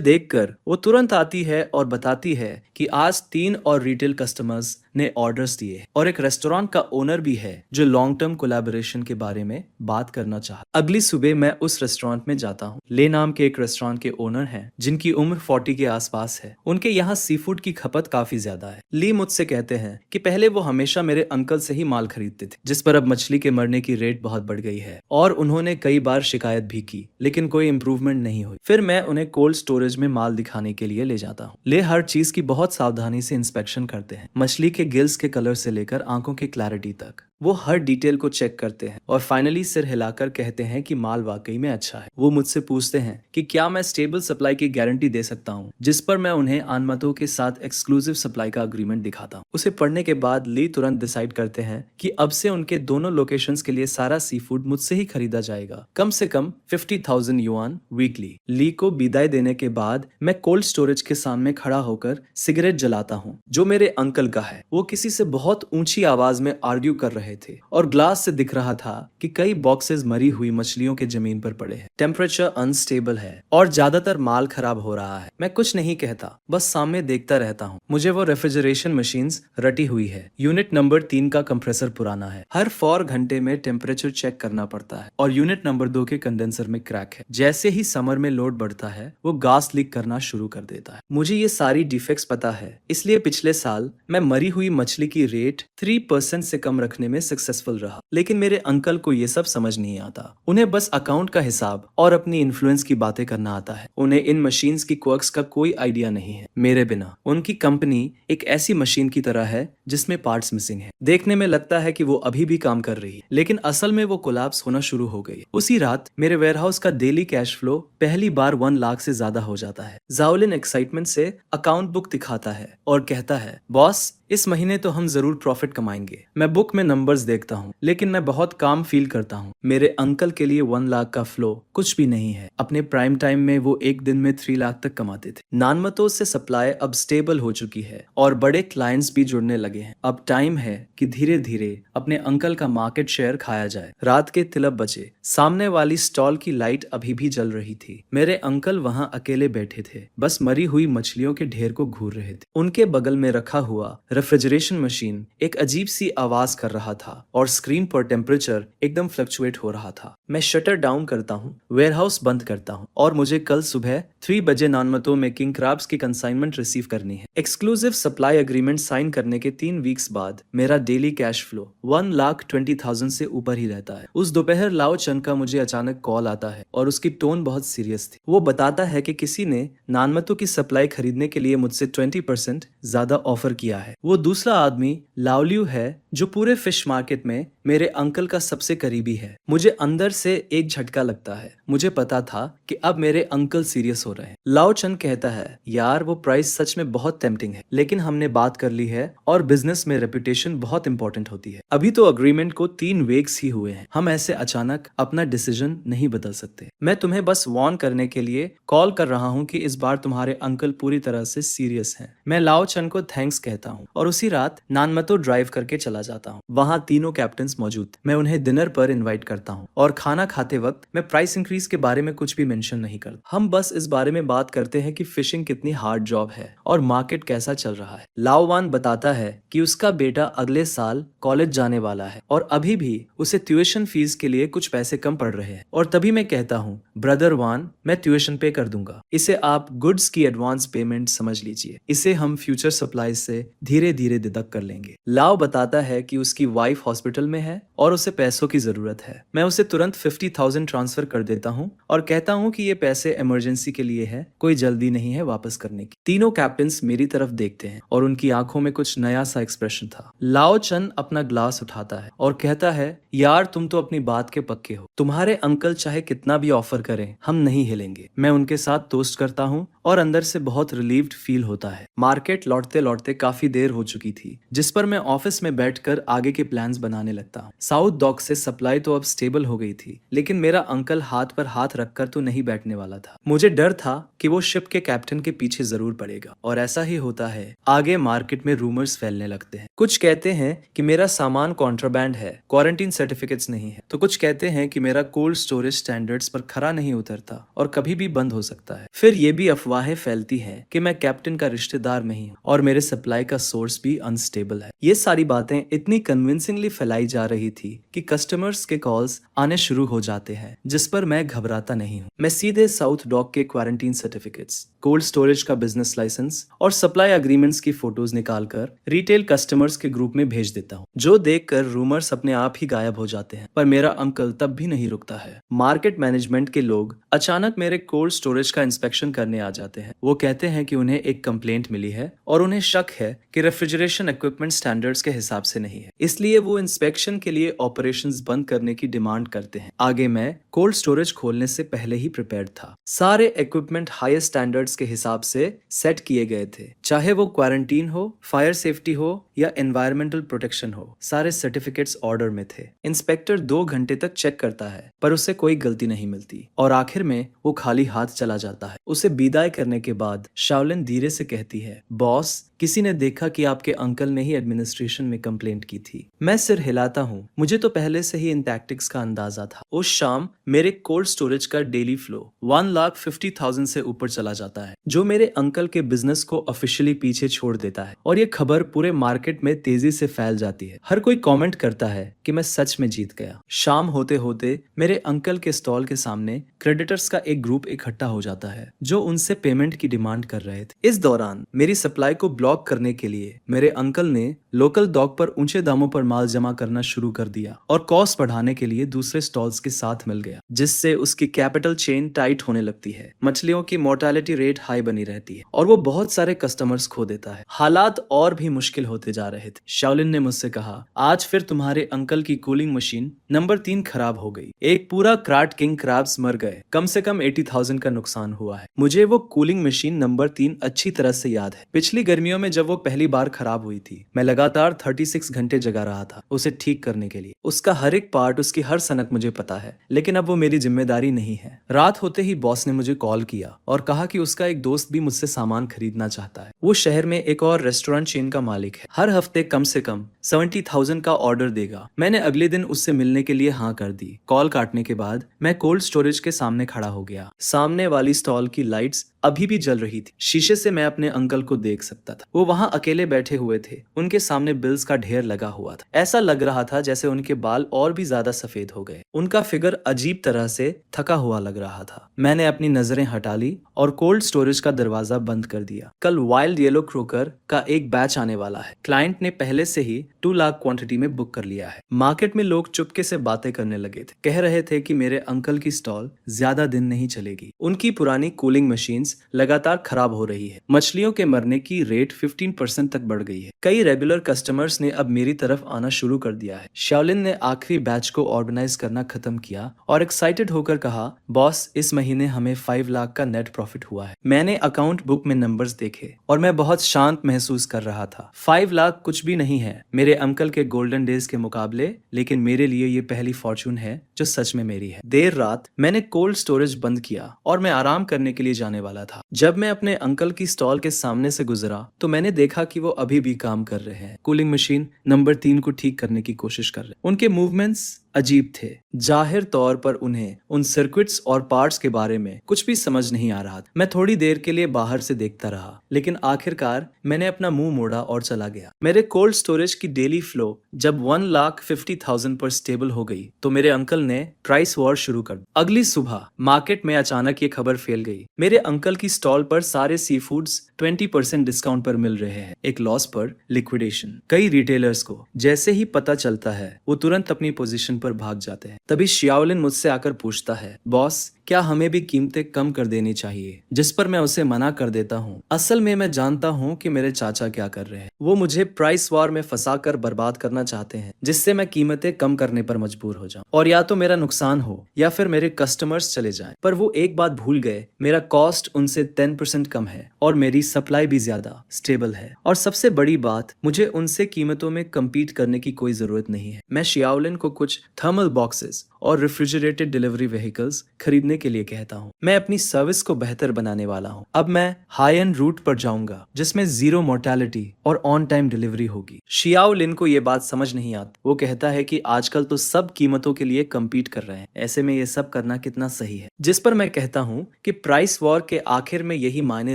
देखकर वो तुरंत आती है और बताती है कि आज 3 और रिटेल कस्टमर्स ने ऑर्डर्स दिए और एक रेस्टोरेंट का ओनर भी है जो लॉन्ग टर्म कोलैबोरेशन के बारे में बात करना चाहता। अगली सुबह मैं उस रेस्टोरेंट में जाता हूँ। ले नाम के एक रेस्टोरेंट के ओनर हैं जिनकी उम्र 40 के आसपास है। उनके यहाँ सी फूड की खपत काफी ज्यादा है। ली मुझसे कहते हैं कि पहले वो हमेशा मेरे अंकल से ही माल खरीदते थे, जिस पर अब मछली के मरने की रेट बहुत बढ़ गई है और उन्होंने कई बार शिकायत भी की, लेकिन कोई इम्प्रूवमेंट नहीं हुई। फिर मैं उन्हें कोल्ड स्टोरेज में माल दिखाने के लिए ले जाता हूँ। ले हर चीज की बहुत सावधानी से इंस्पेक्शन करते हैं, मछली के गिल्स के कलर से लेकर आंखों की क्लैरिटी तक। वो हर डिटेल को चेक करते हैं और फाइनली सिर हिलाकर कहते हैं कि माल वाकई में अच्छा है। वो मुझसे पूछते हैं कि क्या मैं स्टेबल सप्लाई की गारंटी दे सकता हूँ, जिस पर मैं उन्हें आनमतों के साथ एक्सक्लूसिव सप्लाई का अग्रीमेंट दिखाता हूँ। उसे पढ़ने के बाद ली तुरंत डिसाइड करते हैं कि अब से उनके दोनों लोकेशंस के लिए सारा सी फूड मुझसे ही खरीदा जाएगा, कम से कम 50,000 युआन वीकली। ली को विदाई देने के बाद मैं कोल्ड स्टोरेज के सामने खड़ा होकर सिगरेट जलाता हूँ, जो मेरे अंकल का है। वो किसी से बहुत ऊंची आवाज में आर्ग्यू कर रहे थे और ग्लास से दिख रहा था कि कई बॉक्सेस मरी हुई मछलियों के जमीन पर पड़े हैं। टेम्परेचर अनस्टेबल है और ज्यादातर माल खराब हो रहा है। मैं कुछ नहीं कहता, बस सामने देखता रहता हूँ। मुझे वो रेफ्रिजरेशन मशीन्स रटी हुई है। यूनिट नंबर 3 का कंप्रेसर पुराना है। हर 4 घंटे में टेम्परेचर चेक करना पड़ता है और यूनिट नंबर 2 के कंडेंसर में क्रैक है। जैसे ही समर में लोड बढ़ता है वो गैस लीक करना शुरू कर देता है। मुझे ये सारी डिफेक्ट्स पता है, इसलिए पिछले साल मैं मरी हुई मछली की रेट 3% से कम रखने में सक्सेसफुल रहा। लेकिन मेरे अंकल को ये सब समझ नहीं आता। उन्हें बस अकाउंट का हिसाब और अपनी इन्फ्लुएंस की बातें करना आता है। उन्हें इन मशीन्स की क्वर्क्स का कोई आइडिया नहीं है। मेरे बिना उनकी कंपनी एक ऐसी मशीन की तरह है जिसमें पार्ट्स मिसिंग है। देखने में लगता है कि वो अभी भी काम कर रही है, लेकिन असल में वो कोलैप्स होना शुरू हो गई। उसी रात मेरे वेयरहाउस का डेली कैश फ्लो पहली बार 1 लाख से ज्यादा हो जाता है। जाओलिन एक्साइटमेंट से अकाउंट बुक दिखाता है और कहता है, बॉस इस महीने तो हम जरूर प्रॉफिट कमाएंगे। मैं बुक में नंबर्स देखता हूँ, लेकिन मैं बहुत काम फील करता हूँ। मेरे अंकल के लिए 1 लाख का फ्लो कुछ भी नहीं है। अपने प्राइम टाइम में वो एक दिन में 3 लाख तक कमाते थे। नानमतो से सप्लाई अब स्टेबल हो चुकी है और बड़े क्लाइंट्स भी जुड़ने लगे हैं। अब टाइम है कि धीरे धीरे अपने अंकल का मार्केट शेयर खाया जाए। रात के 3 बजे सामने वाली स्टॉल की लाइट अभी भी जल रही थी। मेरे अंकल वहाँ अकेले बैठे थे, बस मरी हुई मछलियों के ढेर को घूर रहे थे। उनके बगल में रखा हुआ रेफ्रिजरेशन मशीन एक अजीब सी आवाज कर रहा था और स्क्रीन पर टेम्परेचर एकदम फ्लक्चुएट हो रहा था। मैं शटर डाउन करता हूँ, वेयरहाउस बंद करता हूँ और मुझे कल सुबह 3 बजे नानमतो में किंग क्रैब्स की कंसाइनमेंट रिसीव करनी है। एक्सक्लूसिव सप्लाई एग्रीमेंट साइन करने के 3 वीक्स बाद मेरा डेली कैश फ्लो 1,20,000 से ऊपर ही रहता है। उस दोपहर लाओ चन का मुझे अचानक कॉल आता है और उसकी टोन बहुत सीरियस थी। वो बताता है कि किसी ने नानमतो की सप्लाई खरीदने के लिए मुझसे 20% ज्यादा ऑफर किया है। वो दूसरा आदमी लाओलियू है जो पूरे फिश फिश मार्केट में मेरे अंकल का सबसे करीबी है। मुझे अंदर से एक झटका लगता है। मुझे पता था कि अब मेरे अंकल सीरियस हो रहे हैं। लाओ चन कहता है, यार वो प्राइस सच में बहुत टेम्पटिंग है, लेकिन हमने बात कर ली है और बिजनेस में रेपुटेशन बहुत इंपॉर्टेंट होती है। अभी तो अग्रीमेंट को 3 वीक्स ही हुए हैं। हम ऐसे अचानक अपना डिसीजन नहीं बदल सकते। मैं तुम्हें बस वार्न करने के लिए कॉल कर रहा हूँ कि इस बार तुम्हारे अंकल पूरी तरह से सीरियस हैं। मैं लाओ चन को थैंक्स कहता हूँ और उसी रात नानमतो ड्राइव करके चला जाता हूँ। वहाँ तीनों कैप्टन्स मौजूद थे। मैं उन्हें डिनर पर इनवाइट करता हूँ और खाना खाते वक्त मैं प्राइस इंक्रीज के बारे में कुछ भी मेंशन नहीं करता। हम बस इस बारे में बात करते हैं कि फिशिंग कितनी हार्ड जॉब है और मार्केट कैसा चल रहा है। लाओ वान बताता है कि उसका बेटा अगले साल कॉलेज जाने वाला है और अभी भी उसे ट्यूशन फीस के लिए कुछ पैसे कम पड़ रहे हैं। और तभी मैं कहता हूँ, ब्रदर वान, मैं ट्यूशन पे कर दूंगा। इसे आप गुड्स की एडवांस पेमेंट समझ लीजिए। इसे हम फ्यूचर सप्लाई से धीरे धीरे डिडक्ट कर लेंगे। लाओ बताता है कि उसकी वाइफ हॉस्पिटल में है और उसे पैसों की जरूरत है। मैं उसे तुरंत 50,000 ट्रांसफर कर देता हूँ और कहता हूँ कि ये पैसे इमरजेंसी के लिए है, कोई जल्दी नहीं है वापस करने की। तीनों कैप्टन्स मेरी तरफ देखते हैं और उनकी आंखों में कुछ नया सा एक्सप्रेशन था। लाओ चन अपना ग्लास उठाता है और कहता है, यार तुम तो अपनी बात के पक्के हो। तुम्हारे अंकल चाहे कितना भी ऑफर करें, हम नहीं हिलेंगे। मैं उनके साथ टोस्ट करता हूँ और अंदर से बहुत रिलीव्ड फील होता है। मार्केट लौटते लौटते काफी देर हो चुकी थी, जिस पर मैं ऑफिस में बैठकर आगे के प्लान्स बनाने लगता हूँ। साउथ डॉक से सप्लाई तो अब स्टेबल हो गई थी, लेकिन मेरा अंकल हाथ पर हाथ रखकर तो नहीं बैठने वाला था। मुझे डर था कि वो शिप के कैप्टन के पीछे जरूर पड़ेगा और ऐसा ही होता है। आगे मार्केट में रूमर्स फैलने लगते हैं। कुछ कहते हैं कि मेरा सामान कॉन्ट्राबैंड है, क्वारंटीन सर्टिफिकेट्स नहीं है, तो कुछ कहते हैं कि मेरा कोल्ड स्टोरेज स्टैंडर्ड्स पर खरा नहीं उतरता और कभी भी बंद हो सकता है। फिर ये भी अफवाहें फैलती हैं कि मैं कैप्टन का रिश्तेदार नहीं हूँ और मेरे सप्लाई का सोर्स भी अनस्टेबल है। ये सारी बातें इतनी कन्विंसिंगली फैलाई जा रही थी कि कस्टमर्स के कॉल्स आने शुरू हो जाते हैं, जिस पर मैं घबराता नहीं हूँ। मैं सीधे साउथ डॉक के क्वारंटीन सर्टिफिकेट्स, कोल्ड स्टोरेज का बिजनेस लाइसेंस और सप्लाई अग्रीमेंट्स की फोटोज निकालकर रिटेल कस्टमर्स के ग्रुप में भेज देता हूँ, जो देखकर रूमर्स अपने आप ही गायब हो जाते हैं। पर मेरा अंकल तब भी नहीं रुकता है। मार्केट मैनेजमेंट के लोग अचानक मेरे कोल्ड स्टोरेज का इंस्पेक्शन करने आ जाते हैं। वो कहते हैं कि उन्हें एक कंप्लेंट मिली है और उन्हें शक है कि रेफ्रिजरेशन इक्विपमेंट स्टैंडर्ड्स के हिसाब से नहीं है, इसलिए वो इंस्पेक्शन के लिए ऑपरेशंस बंद करने की डिमांड करते हैं। आगे मैं कोल्ड स्टोरेज खोलने से पहले ही प्रिपेयर्ड था। सारे इक्विपमेंट हाईएस्ट स्टैंडर्ड्स के हिसाब से सेट किए गए थे, चाहे वो क्वारंटीन हो, फायर सेफ्टी हो या एनवायरमेंटल प्रोटेक्शन हो। सारे सर्टिफिकेट्स ऑर्डर में थे। इंस्पेक्टर 2 घंटे तक चेक करता है, पर उसे कोई गलती नहीं मिलती और आखिर में वो खाली हाथ चला जाता है। उसे विदाई करने के बाद शाओलिन धीरे से कहती है, बॉस, किसी ने देखा कि आपके अंकल ने ही एडमिनिस्ट्रेशन में कंप्लेंट की थी। मैं सिर हिलाता हूँ। मुझे तो पहले से ही इन टैक्टिक्स का अंदाजा था। उस शाम मेरे कोल्ड स्टोरेज का डेली फ्लो 1,50,000 से ऊपर चला जाता है, जो मेरे अंकल के बिजनेस को ऑफिशियली पीछे छोड़ देता है और ये खबर पूरे मार्केट में तेजी से फैल जाती है। हर कोई कमेंट करता है कि मैं सच में जीत गया। शाम होते होते मेरे अंकल के स्टॉल के सामने क्रेडिटर्स का एक ग्रुप इकट्ठा हो जाता है, जो उनसे पेमेंट की डिमांड कर रहे थे। इस दौरान मेरी सप्लाई को ब्लॉक करने के लिए मेरे अंकल ने लोकल डॉक पर ऊंचे दामों पर माल जमा करना शुरू कर दिया और कॉस्ट बढ़ाने के लिए दूसरे स्टॉल्स के साथ मिल गया, जिससे उसकी कैपिटल चेन टाइट होने लगती है। मछलियों की मोर्टेलिटी रेट हाई बनी रहती है और वो बहुत सारे कस्टमर्स खो देता है। हालात और भी मुश्किल होते जा रहे थे। शाओलिन ने मुझसे कहा, आज फिर तुम्हारे अंकल की कूलिंग मशीन नंबर 3 खराब हो गई। एक पूरा क्राट किंग क्रैब्स मर गए। कम से कम 80,000 का नुकसान हुआ है। मुझे वो कूलिंग मशीन नंबर 3 अच्छी तरह से याद है। पिछली गर्मियों में जब वो पहली बार खराब हुई थी, मैं लगातार 36 घंटे जगा रहा था उसे ठीक करने के लिए। उसका हर एक पार्ट, उसकी हर सनक मुझे पता है, लेकिन अब वो मेरी जिम्मेदारी नहीं है। रात होते ही बॉस ने मुझे कॉल किया और कहा कि उसका एक दोस्त भी मुझसे सामान खरीदना चाहता है। वो शहर में एक और रेस्टोरेंट चेन का मालिक है। हर हफ्ते कम से कम 70,000 का ऑर्डर देगा। मैंने अगले दिन उससे मिलने के लिए हाँ कर दी। कॉल काटने के बाद मैं कोल्ड स्टोरेज के सामने खड़ा हो गया। सामने वाली स्टॉल की लाइट्स अभी भी जल रही थी। शीशे से मैं अपने अंकल को देख सकता था। वो वहाँ अकेले बैठे हुए थे। उनके सामने बिल्स का ढेर लगा हुआ था। ऐसा लग रहा था जैसे उनके बाल और भी ज्यादा सफेद हो गए। उनका फिगर अजीब तरह से थका हुआ लग रहा था। मैंने अपनी नजरें हटा ली और कोल्ड स्टोरेज का दरवाजा बंद कर दिया। कल वाइल्ड येलो क्रोकर का एक बैच आने वाला है। क्लाइंट ने पहले से ही 2 लाख क्वांटिटी में बुक कर लिया है। मार्केट में लोग चुपके से बातें करने लगे थे। कह रहे थे कि मेरे अंकल की स्टॉल ज्यादा दिन नहीं चलेगी। उनकी पुरानी कूलिंग मशीन लाइंस लगातार खराब हो रही है। मछलियों के मरने की रेट 15% तक बढ़ गई है। कई रेगुलर कस्टमर्स ने अब मेरी तरफ आना शुरू कर दिया है। शाओलिन ने आखिरी बैच को ऑर्गेनाइज करना खत्म किया और एक्साइटेड होकर कहा, बॉस इस महीने हमें 5 लाख का नेट प्रॉफिट हुआ है। मैंने अकाउंट बुक में नंबर्स देखे और मैं बहुत शांत महसूस कर रहा था। 5 लाख कुछ भी नहीं है मेरे अंकल के गोल्डन डेज के मुकाबले, लेकिन मेरे लिए ये पहली फॉर्चून है जो सच में मेरी है। देर रात मैंने कोल्ड स्टोरेज बंद किया और मैं आराम करने के लिए जाने वाला था। जब मैं अपने अंकल की स्टॉल के सामने से गुजरा तो मैंने देखा कि वो अभी भी काम कर रहे हैं। कूलिंग मशीन नंबर 3 को ठीक करने की कोशिश कर रहे। उनके मूवमेंट्स अजीब थे। जाहिर तौर पर उन्हें उन सर्किट्स और पार्ट्स के बारे में कुछ भी समझ नहीं आ रहा था। मैं थोड़ी देर के लिए बाहर से देखता रहा, लेकिन आखिरकार मैंने अपना मुंह मोड़ा और चला गया। मेरे कोल्ड स्टोरेज की डेली फ्लो जब 1,50,000 पर स्टेबल हो गई तो मेरे अंकल ने प्राइस वॉर शुरू कर दी। अगली सुबह मार्केट में अचानक ये खबर फैल गई, मेरे अंकल की स्टॉल पर सारे सी फूड्स 20% डिस्काउंट पर मिल रहे हैं। एक लॉस पर लिक्विडेशन। कई रिटेलर्स को जैसे ही पता चलता है वो तुरंत अपनी पोजीशन पर भाग जाते हैं। तभी शाओलिन मुझसे आकर पूछता है, बॉस क्या हमें भी कीमतें कम कर देनी चाहिए? जिस पर मैं उसे मना कर देता हूँ। असल में मैं जानता हूँ कि मेरे चाचा क्या कर रहे हैं। वो मुझे प्राइस वॉर में फंसाकर बर्बाद करना चाहते हैं, जिससे मैं कीमतें कम करने पर मजबूर हो जाऊं और या तो मेरा नुकसान हो या फिर मेरे कस्टमर्स चले जाएं। पर वो एक बात भूल गए, मेरा कॉस्ट उनसे 10% कम है और मेरी सप्लाई भी ज्यादा स्टेबल है। और सबसे बड़ी बात, मुझे उनसे कीमतों में कम्पीट करने की कोई जरूरत नहीं है। मैं शाओलिन को कुछ थर्मल बॉक्सेस और रेफ्रिजरेटेड डिलीवरी व्हीकल्स खरीदने के लिए कहता हूँ। मैं अपनी सर्विस को बेहतर बनाने वाला हूँ। अब मैं हाई एंड रूट पर जाऊंगा जिसमें जीरो मोर्टेलिटी और ऑन टाइम डिलीवरी होगी। शाओलिन को ये बात समझ नहीं आती। वो कहता है कि आजकल तो सब कीमतों के लिए कम्पीट कर रहे हैं, ऐसे में ये सब करना कितना सही है। जिस पर मैं कहता हूँ कि प्राइस वॉर के आखिर में यही मायने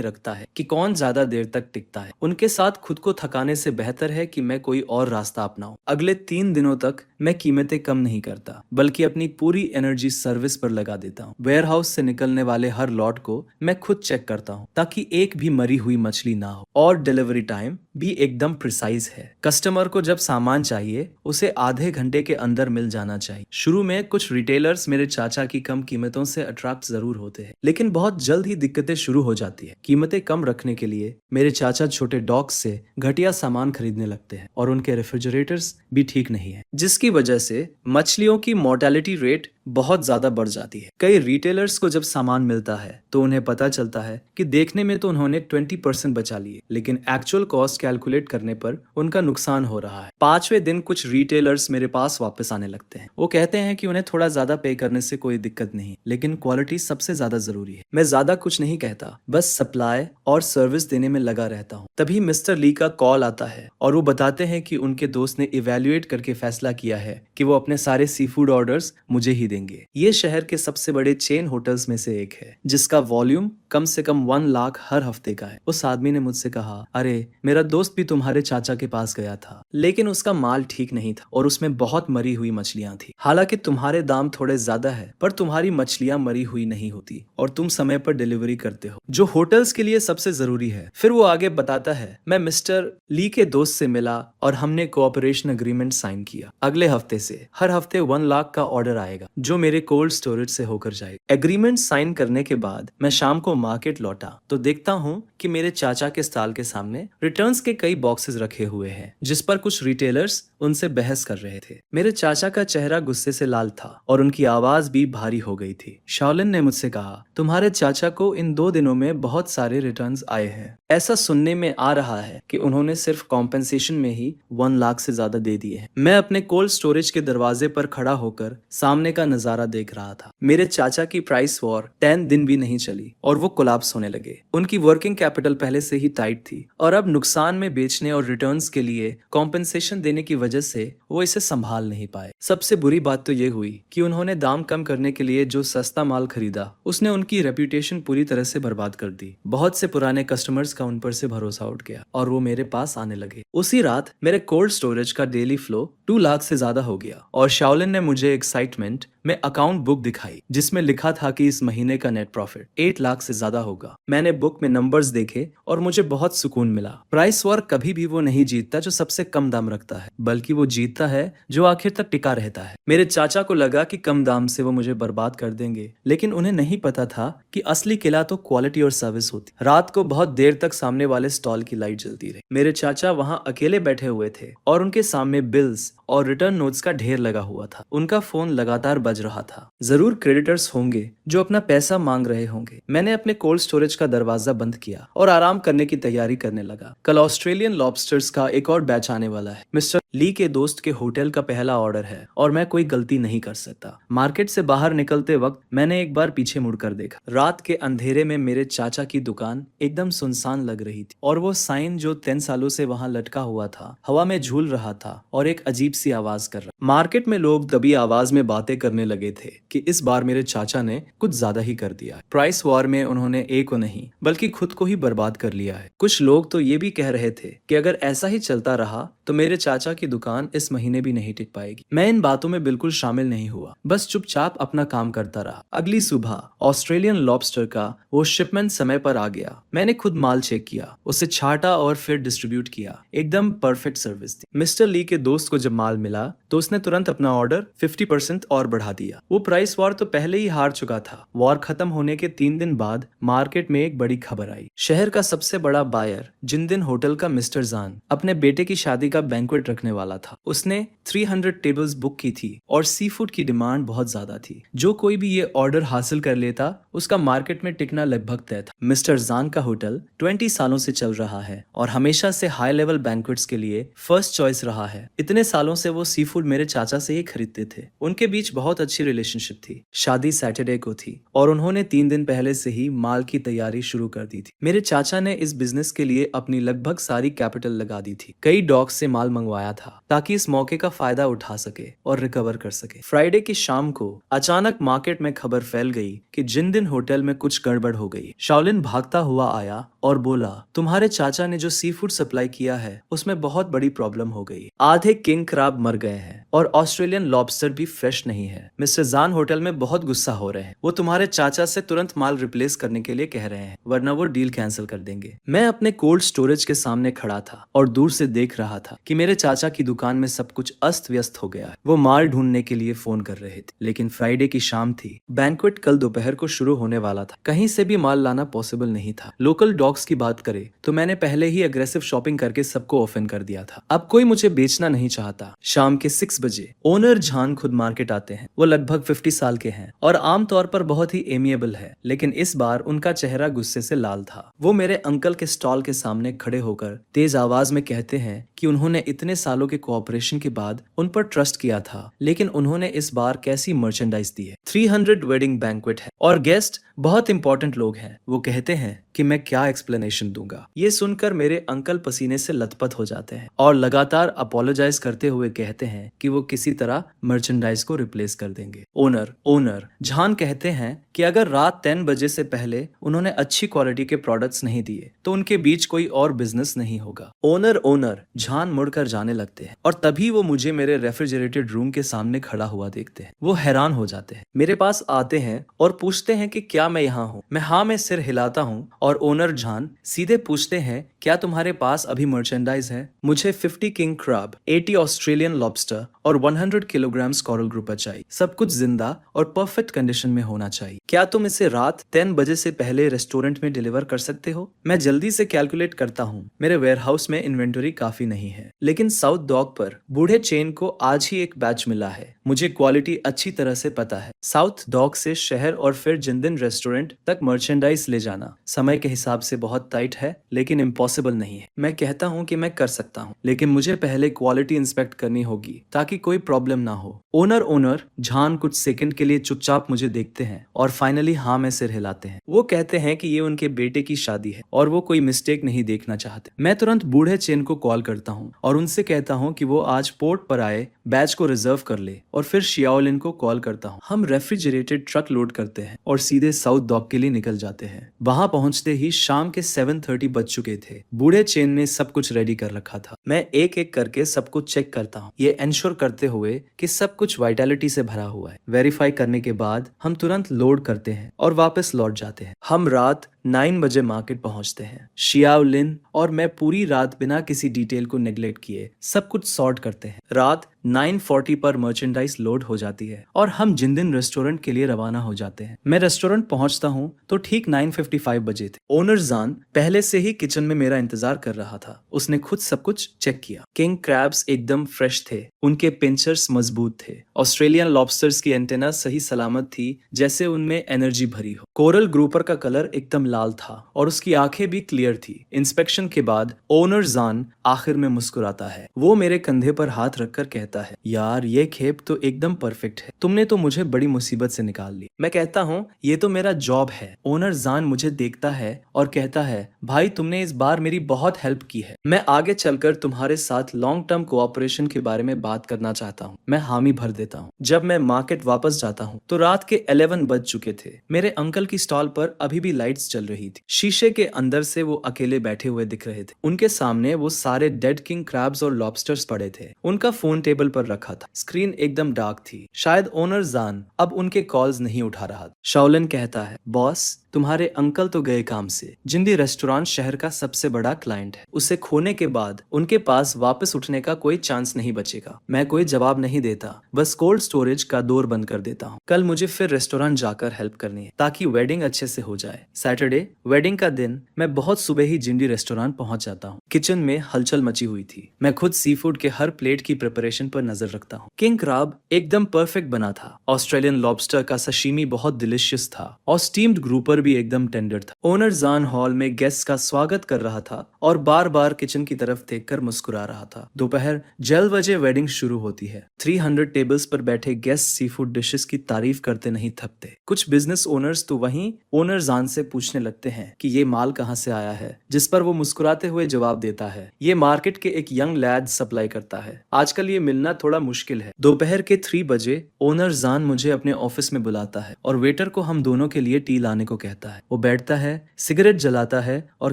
रखता है कि कौन ज्यादा देर तक टिकता है। उनके साथ खुद को थकाने से बेहतर है कि मैं कोई और रास्ता अपनाऊं। अगले 3 दिनों तक मैं कीमतें कम नहीं करता, बल्कि अपनी पूरी एनर्जी सर्विस पर लगा देता हूँ। वेयरहाउस से निकलने वाले हर लॉट को मैं खुद चेक करता हूँ ताकि एक भी मरी हुई मछली ना हो, और डिलीवरी टाइम भी एकदम प्रिसाइज है। कस्टमर को जब सामान चाहिए उसे आधे घंटे के अंदर मिल जाना चाहिए। शुरू में कुछ रिटेलर्स मेरे चाचा की कम कीमतों से अट्रैक्ट जरूर होते हैं, लेकिन बहुत जल्द ही दिक्कतें शुरू हो जाती है। कीमतें कम रखने के लिए मेरे चाचा छोटे डॉग्स से घटिया सामान खरीदने लगते हैं और उनके रेफ्रिजरेटर्स भी ठीक नहीं है, जिसकी वजह से मछलियों की मोर्टेलिटी रेट बहुत ज्यादा बढ़ जाती है। कई रिटेलर्स को जब सामान मिलता है तो उन्हें पता चलता है कि देखने में तो उन्होंने 20% बचा लिए, लेकिन एक्चुअल कॉस्ट कैलकुलेट करने पर उनका नुकसान हो रहा है। 5वें दिन कुछ रिटेलर्स मेरे पास वापस आने लगते हैं। वो कहते हैं कि उन्हें थोड़ा ज्यादा पे करने से कोई दिक्कत नहीं, लेकिन क्वालिटी सबसे ज्यादा जरूरी है। मैं ज्यादा कुछ नहीं कहता, बस सप्लाई और सर्विस देने में लगा रहता हूँ। तभी मिस्टर ली का कॉल आता है और वो बताते हैं कि उनके दोस्त ने इवेल्युएट करके फैसला किया है कि वो अपने सारे सी फूड ऑर्डर्स मुझे ही देंगे। ये शहर के सबसे बड़े चेन होटल्स में से एक है, जिसका वॉल्यूम कम से कम 1 लाख हर हफ्ते का है। उस आदमी ने मुझसे कहा, अरे मेरा दोस्त भी तुम्हारे चाचा के पास गया था, लेकिन उसका माल ठीक नहीं था और उसमें बहुत मरी हुई मछलियां थी। हालांकि तुम्हारे दाम थोड़े ज्यादा है, पर तुम्हारी मछलियां मरी हुई नहीं होती और तुम समय पर डिलीवरी करते हो, जो होटल्स के लिए सबसे जरूरी है। फिर वो आगे बताता है, मैं मिस्टर ली के दोस्त से मिला और हमने कोऑपरेशन एग्रीमेंट साइन किया। अगले हफ्ते से हर हफ्ते 1 लाख का ऑर्डर आएगा जो मेरे कोल्ड स्टोरेज से होकर जाएगा। एग्रीमेंट साइन करने के बाद मैं शाम को मार्केट लौटा तो देखता हूँ कि मेरे चाचा के स्टॉल के सामने रिटर्न्स के कई बॉक्सेस रखे हुए हैं, जिस पर कुछ रिटेलर्स उनसे बहस कर रहे थे। मेरे चाचा का चेहरा गुस्से से लाल था और उनकी आवाज भी भारी हो गई थी। शाओलिन ने मुझसे कहा, तुम्हारे चाचा को इन 2 दिनों में बहुत सारे रिटर्न्स आए हैं। ऐसा सुनने में आ रहा है कि उन्होंने सिर्फ कॉम्पेंसेशन में ही 1 लाख से ज्यादा दे दिए हैं। मैं अपने कोल्ड स्टोरेज के दरवाजे पर खड़ा होकर सामने का नजारा देख रहा था। मेरे चाचा की प्राइस वॉर 10 दिन भी नहीं चली और वो कोलैप्स होने लगे। उनकी वर्किंग कैपिटल पहले से ही टाइट थी और अब नुकसान में बेचने और रिटर्न्स के लिए कॉम्पेंसेशन देने की वजह से वो इसे संभाल नहीं पाए। सबसे बुरी बात तो ये हुई कि उन्होंने दाम कम करने के लिए जो सस्ता माल खरीदा उसने उनकी रेपुटेशन पूरी तरह से बर्बाद कर दी। बहुत से पुराने कस्टमर्स का उन पर से भरोसा उठ गया और वो मेरे पास आने लगे। उसी रात मेरे कोल्ड स्टोरेज का डेली फ्लो 2 लाख से ज्यादा हो गया और शाओलिन ने मुझे एक्साइटमेंट में अकाउंट बुक दिखाई जिसमें लिखा था कि इस महीने का नेट प्रॉफिट 8 लाख से ज्यादा होगा। मैंने बुक में नंबर्स देखे और मुझे बहुत सुकून मिला। प्राइस वॉर कभी भी वो नहीं जीतता जो सबसे कम दाम रखता है, बल्कि वो जीतता है जो आखिर तक टिका रहता है। मेरे चाचा को लगा कि कम दाम से वो मुझे बर्बाद कर देंगे, लेकिन उन्हें नहीं पता था कि असली किला तो क्वालिटी और सर्विस होती। रात को बहुत देर तक सामने वाले स्टॉल की लाइट जलती रही। मेरे चाचा वहाँ अकेले बैठे हुए थे और उनके सामने बिल्स और रिटर्न नोट्स का ढेर लगा हुआ था। उनका फोन लगातार बज रहा था। जरूर क्रेडिटर्स होंगे जो अपना पैसा मांग रहे होंगे। मैंने अपने कोल्ड स्टोरेज का दरवाजा बंद किया और आराम करने की तैयारी करने लगा। कल ऑस्ट्रेलियन लॉबस्टर्स का एक और बैच आने वाला है। मिस्टर ली के दोस्त के होटल का पहला ऑर्डर है और मैं कोई गलती नहीं कर सकता। मार्केट से बाहर निकलते वक्त मैंने एक बार पीछे मुड़कर देखा। रात के अंधेरे में मेरे चाचा की दुकान एकदम सुनसान लग रही थी और वो साइन जो 3 सालों से वहां लटका हुआ था हवा में झूल रहा था और एक अजीब सी आवाज कर रहा। मार्केट में लोग दबी आवाज में बातें करने लगे थे कि इस बार मेरे चाचा ने कुछ ज्यादा ही कर दिया है। प्राइस वॉर में उन्होंने एक को नहीं बल्कि खुद को ही बर्बाद कर लिया है। कुछ लोग तो ये भी कह रहे थे कि अगर ऐसा ही चलता रहा तो मेरे चाचा की दुकान इस महीने भी नहीं टिक पाएगी। मैं इन बातों में बिल्कुल शामिल नहीं हुआ, बस चुपचाप अपना काम करता रहा। अगली सुबह ऑस्ट्रेलियन लॉबस्टर का वो शिपमेंट समय पर आ गया। मैंने खुद माल चेक किया, उसे छाटा और फिर डिस्ट्रीब्यूट किया। एकदम परफेक्ट सर्विस थी। मिस्टर ली के दोस्त को जब माल मिला तो उसने तुरंत अपना ऑर्डर 50% और बढ़ा दिया। वो प्राइस वॉर तो पहले ही हार चुका था। वॉर खत्म होने के 3 दिन बाद मार्केट में एक बड़ी खबर आई। शहर का सबसे बड़ा बायर जिन दिन होटल का मिस्टर जान अपने बेटे की शादी का बैंक्वेट रखने वाला था, उसने 300 टेबल्स बुक की थी और सी फूड की डिमांड बहुत ज्यादा थी। जो कोई भी ये ऑर्डर हासिल कर लेता उसका मार्केट में टिकना लगभग तय था। मिस्टर जान का होटल 20 सालों से चल रहा है और हमेशा से हाई लेवल बैंक्वेट्स के लिए फर्स्ट चॉइस रहा है। इतने सालों से वो सी फूड मेरे चाचा से ही खरीदते थे। उनके बीच बहुत अच्छी रिलेशनशिप थी। शादी सैटरडे को थी और उन्होंने 3 दिन पहले से ही माल की तैयारी शुरू कर दी थी। मेरे चाचा ने इस बिजनेस के लिए अपनी लगभग सारी कैपिटल लगा दी थी। कई डॉक्स से माल मंगवाया था ताकि इस मौके का फायदा उठा सके और रिकवर कर सके। फ्राइडे की शाम को अचानक मार्केट में खबर फैल गई कि जिन दिन होटल में कुछ गड़बड़ हो गई। शाओलिन भागता हुआ आया और बोला, तुम्हारे चाचा ने जो सी फूड सप्लाई किया है उसमें बहुत बड़ी प्रॉब्लम हो गई। आधे किंग क्राब मर गए हैं और ऑस्ट्रेलियन लॉबस्टर भी फ्रेश नहीं है। मिस्टर जान होटल में बहुत गुस्सा हो रहे हैं। वो तुम्हारे चाचा से तुरंत माल रिप्लेस करने के लिए कह रहे हैं, वरना वो डील कैंसिल कर देंगे। मैं अपने कोल्ड स्टोरेज के सामने खड़ा था और दूर से देख रहा था कि मेरे चाचा की दुकान में सब कुछ अस्त व्यस्त हो गया है। वो माल ढूंढने के लिए फोन कर रहे थे, लेकिन फ्राइडे की शाम थी। बैंक्वेट कल दोपहर को शुरू होने वाला था। कहीं से भी माल लाना पॉसिबल नहीं था। लोकल डॉग्स की बात करें तो मैंने पहले ही अग्रेसिव शॉपिंग करके सबको ऑफेंड कर दिया था। अब कोई मुझे बेचना नहीं चाहता। शाम के 6 बजे ओनर झान खुद मार्केट आते हैं। वो लगभग 50 साल के हैं और आमतौर पर बहुत ही एमिएबल है, लेकिन इस बार उनका चेहरा गुस्से से लाल था। वो मेरे अंकल के स्टॉल के सामने खड़े होकर तेज आवाज में कहते हैं कि उन्होंने इतने सालों के कोऑपरेशन के बाद उन पर ट्रस्ट किया था, लेकिन उन्होंने इस बार कैसी मर्चेंडाइज दी है। 300 वेडिंग बैंक्वेट है और गेस्ट बहुत इंपॉर्टेंट लोग हैं। वो कहते हैं कि मैं क्या एक्सप्लेनेशन दूंगा। ये सुनकर मेरे अंकल पसीने से लथपथ हो जाते हैं और लगातार अपोलोजाइज करते हुए कहते हैं कि वो किसी तरह मर्चेंडाइज को रिप्लेस कर देंगे। ओनर झान कहते हैं कि अगर रात 10 बजे से पहले उन्होंने अच्छी क्वालिटी के प्रोडक्ट्स नहीं दिए तो उनके बीच कोई और बिजनेस नहीं होगा। ओनर झान मुड़कर जाने लगते हैं और तभी वो मुझे मेरे रेफ्रिजरेटेड रूम के सामने खड़ा हुआ देखते हैं। वो हैरान हो जाते हैं, मेरे पास आते हैं और पूछते हैं कि क्या मैं यहाँ हूँ। मैं हाँ में सिर हिलाता हूँ और ओनर झान सीधे पूछते हैं, क्या तुम्हारे पास अभी मर्चेंडाइज है? मुझे 50 किंग क्रैब, 80 ऑस्ट्रेलियन लॉबस्टर और 100 किलोग्राम कोरल ग्रुपर चाहिए। सब कुछ जिंदा और परफेक्ट कंडीशन में होना चाहिए। क्या तुम इसे रात 10 बजे से पहले रेस्टोरेंट में डिलीवर कर सकते हो? मैं जल्दी से कैलकुलेट करता हूँ। मेरे वेयरहाउस में इन्वेंटरी काफी नहीं है, लेकिन साउथ डॉक पर बूढ़े चेन को आज ही एक बैच मिला है। मुझे क्वालिटी अच्छी तरह से पता है। साउथ डॉक से शहर और फिर जिंदन रेस्टोरेंट तक मर्चेंडाइज ले जाना समय के हिसाब से बहुत टाइट है, लेकिन इम्पॉसिबल नहीं है। मैं कहता हूँ कि मैं कर सकता हूँ, लेकिन मुझे पहले क्वालिटी इंस्पेक्ट करनी होगी ताकि कोई प्रॉब्लम ना हो। ओनर झान कुछ सेकंड के लिए चुपचाप मुझे देखते हैं और फाइनली हाँ में सिर हिलाते हैं। वो कहते हैं कि ये उनके बेटे की शादी है और वो कोई मिस्टेक नहीं देखना चाहते। मैं तुरंत बूढ़े चेन को कॉल करता हूँ और उनसे कहता हूँ कि वो आज पोर्ट पर आए, बैच को रिजर्व कर ले, और फिर शियाओलिन को कॉल करता हूँ। हम रेफ्रिजरेटेड ट्रक लोड करते हैं और सीधे साउथ डॉक के लिए निकल जाते हैं। वहां पहुंचते ही शाम शाम के 7:30 बज चुके थे। बूढ़े चेन ने सब कुछ रेडी कर रखा था। मैं एक एक करके सब कुछ चेक करता हूँ, ये इंश्योर करते हुए कि सब कुछ वाइटैलिटी से भरा हुआ है। वेरीफाई करने के बाद हम तुरंत लोड करते हैं और वापस लौट जाते हैं। हम रात 9 बजे मार्केट पहुंचते हैं। शियाओ लिन और मैं पूरी रात बिना किसी डिटेल को नेग्लेक्ट किए सब कुछ सॉर्ट करते हैं। रात 9:40 पर मर्चेंडाइज लोड हो जाती है और हम जिंदिन रेस्टोरेंट के लिए रवाना हो जाते हैं। मैं रेस्टोरेंट पहुंचता हूं तो ठीक 9:55 बजे थे। ओनर जान पहले से ही किचन में मेरा इंतजार कर रहा था। उसने खुद सब कुछ चेक किया। किंग क्रैब्स एकदम फ्रेश थे, उनके पिंचर्स मजबूत थे। ऑस्ट्रेलियन लॉबस्टर्स की एंटेना सही सलामत थी, जैसे उनमें एनर्जी भरी हो। कोरल ग्रुपर का कलर एकदम लाल था और उसकी आंखें भी क्लियर थी। इंस्पेक्शन के बाद ओनर जान आखिर में मुस्कुराता है। वो मेरे कंधे पर हाथ रखकर कहता है, यार ये खेप तो एकदम परफेक्ट है, तुमने तो मुझे बड़ी मुसीबत से निकाल ली। मैं कहता हूँ ये तो मेरा जॉब है। ओनर जान मुझे देखता है और कहता है, भाई तुमने इस बार मेरी बहुत हेल्प की है। मैं आगे चलकर तुम्हारे साथ लॉन्ग टर्म कोऑपरेशन के बारे में बात करना चाहता हूँ। मैं हामी भर देता हूँ। जब मैं मार्केट वापस जाता हूँ तो रात के 11 बज चुके थे। मेरे अंकल की स्टॉल पर अभी भी लाइट्स जल रही थी। शीशे के अंदर से वो अकेले बैठे हुए दिख रहे थे। उनके सामने वो सारे डेड किंग क्रैब्स और लॉबस्टर्स पड़े थे। उनका फोन टेबल पर रखा था। स्क्रीन एकदम डार्क थी। शायद ओनर जान अब उनके कॉल्स नहीं उठा रहा। शाओलिन कहता है, बॉस तुम्हारे अंकल तो गए काम से। जिंदी रेस्टोरेंट शहर का सबसे बड़ा क्लाइंट है। उसे खोने के बाद उनके पास वापस उठने का कोई चांस नहीं बचेगा। मैं कोई जवाब नहीं देता, बस कोल्ड स्टोरेज का डोर बंद कर देता हूँ। कल मुझे फिर रेस्टोरेंट जाकर हेल्प करनी है ताकि वेडिंग अच्छे से हो जाए। सैटरडे वेडिंग का दिन मैं बहुत सुबह ही जिंदी रेस्टोरेंट पहुंच जाता हूँ। किचन में हलचल मची हुई थी। मैं खुद सी फूड के हर प्लेट की प्रिपरेशन पर नजर रखता हूँ। किंग क्रैब एकदम परफेक्ट बना था। ऑस्ट्रेलियन लॉबस्टर का सशीमी बहुत डिलिशियस था और स्टीम्ड ग्रुपर भी एकदम टेंडर था। ओनर जान हॉल में गेस्ट का स्वागत कर रहा था और बार बार किचन की तरफ देखकर मुस्कुरा रहा था। दोपहर 12 बजे वेडिंग शुरू होती है। 300 टेबल्स पर बैठे गेस्ट सी फूड डिशेस की तारीफ करते नहीं थकते। कुछ बिजनेस ओनर्स तो वहीं ओनर जान से पूछने लगते हैं कि ये माल कहाँ से आया है, जिस पर वो मुस्कुराते हुए जवाब देता है, ये मार्केट के एक यंग लैड सप्लाई करता है। आजकल ये मिलना थोड़ा मुश्किल है। दोपहर के 3 बजे ओनर जान मुझे अपने ऑफिस में बुलाता है और वेटर को हम दोनों के लिए टी लाने को कहता है। वो बैठता है, सिगरेट जलाता है और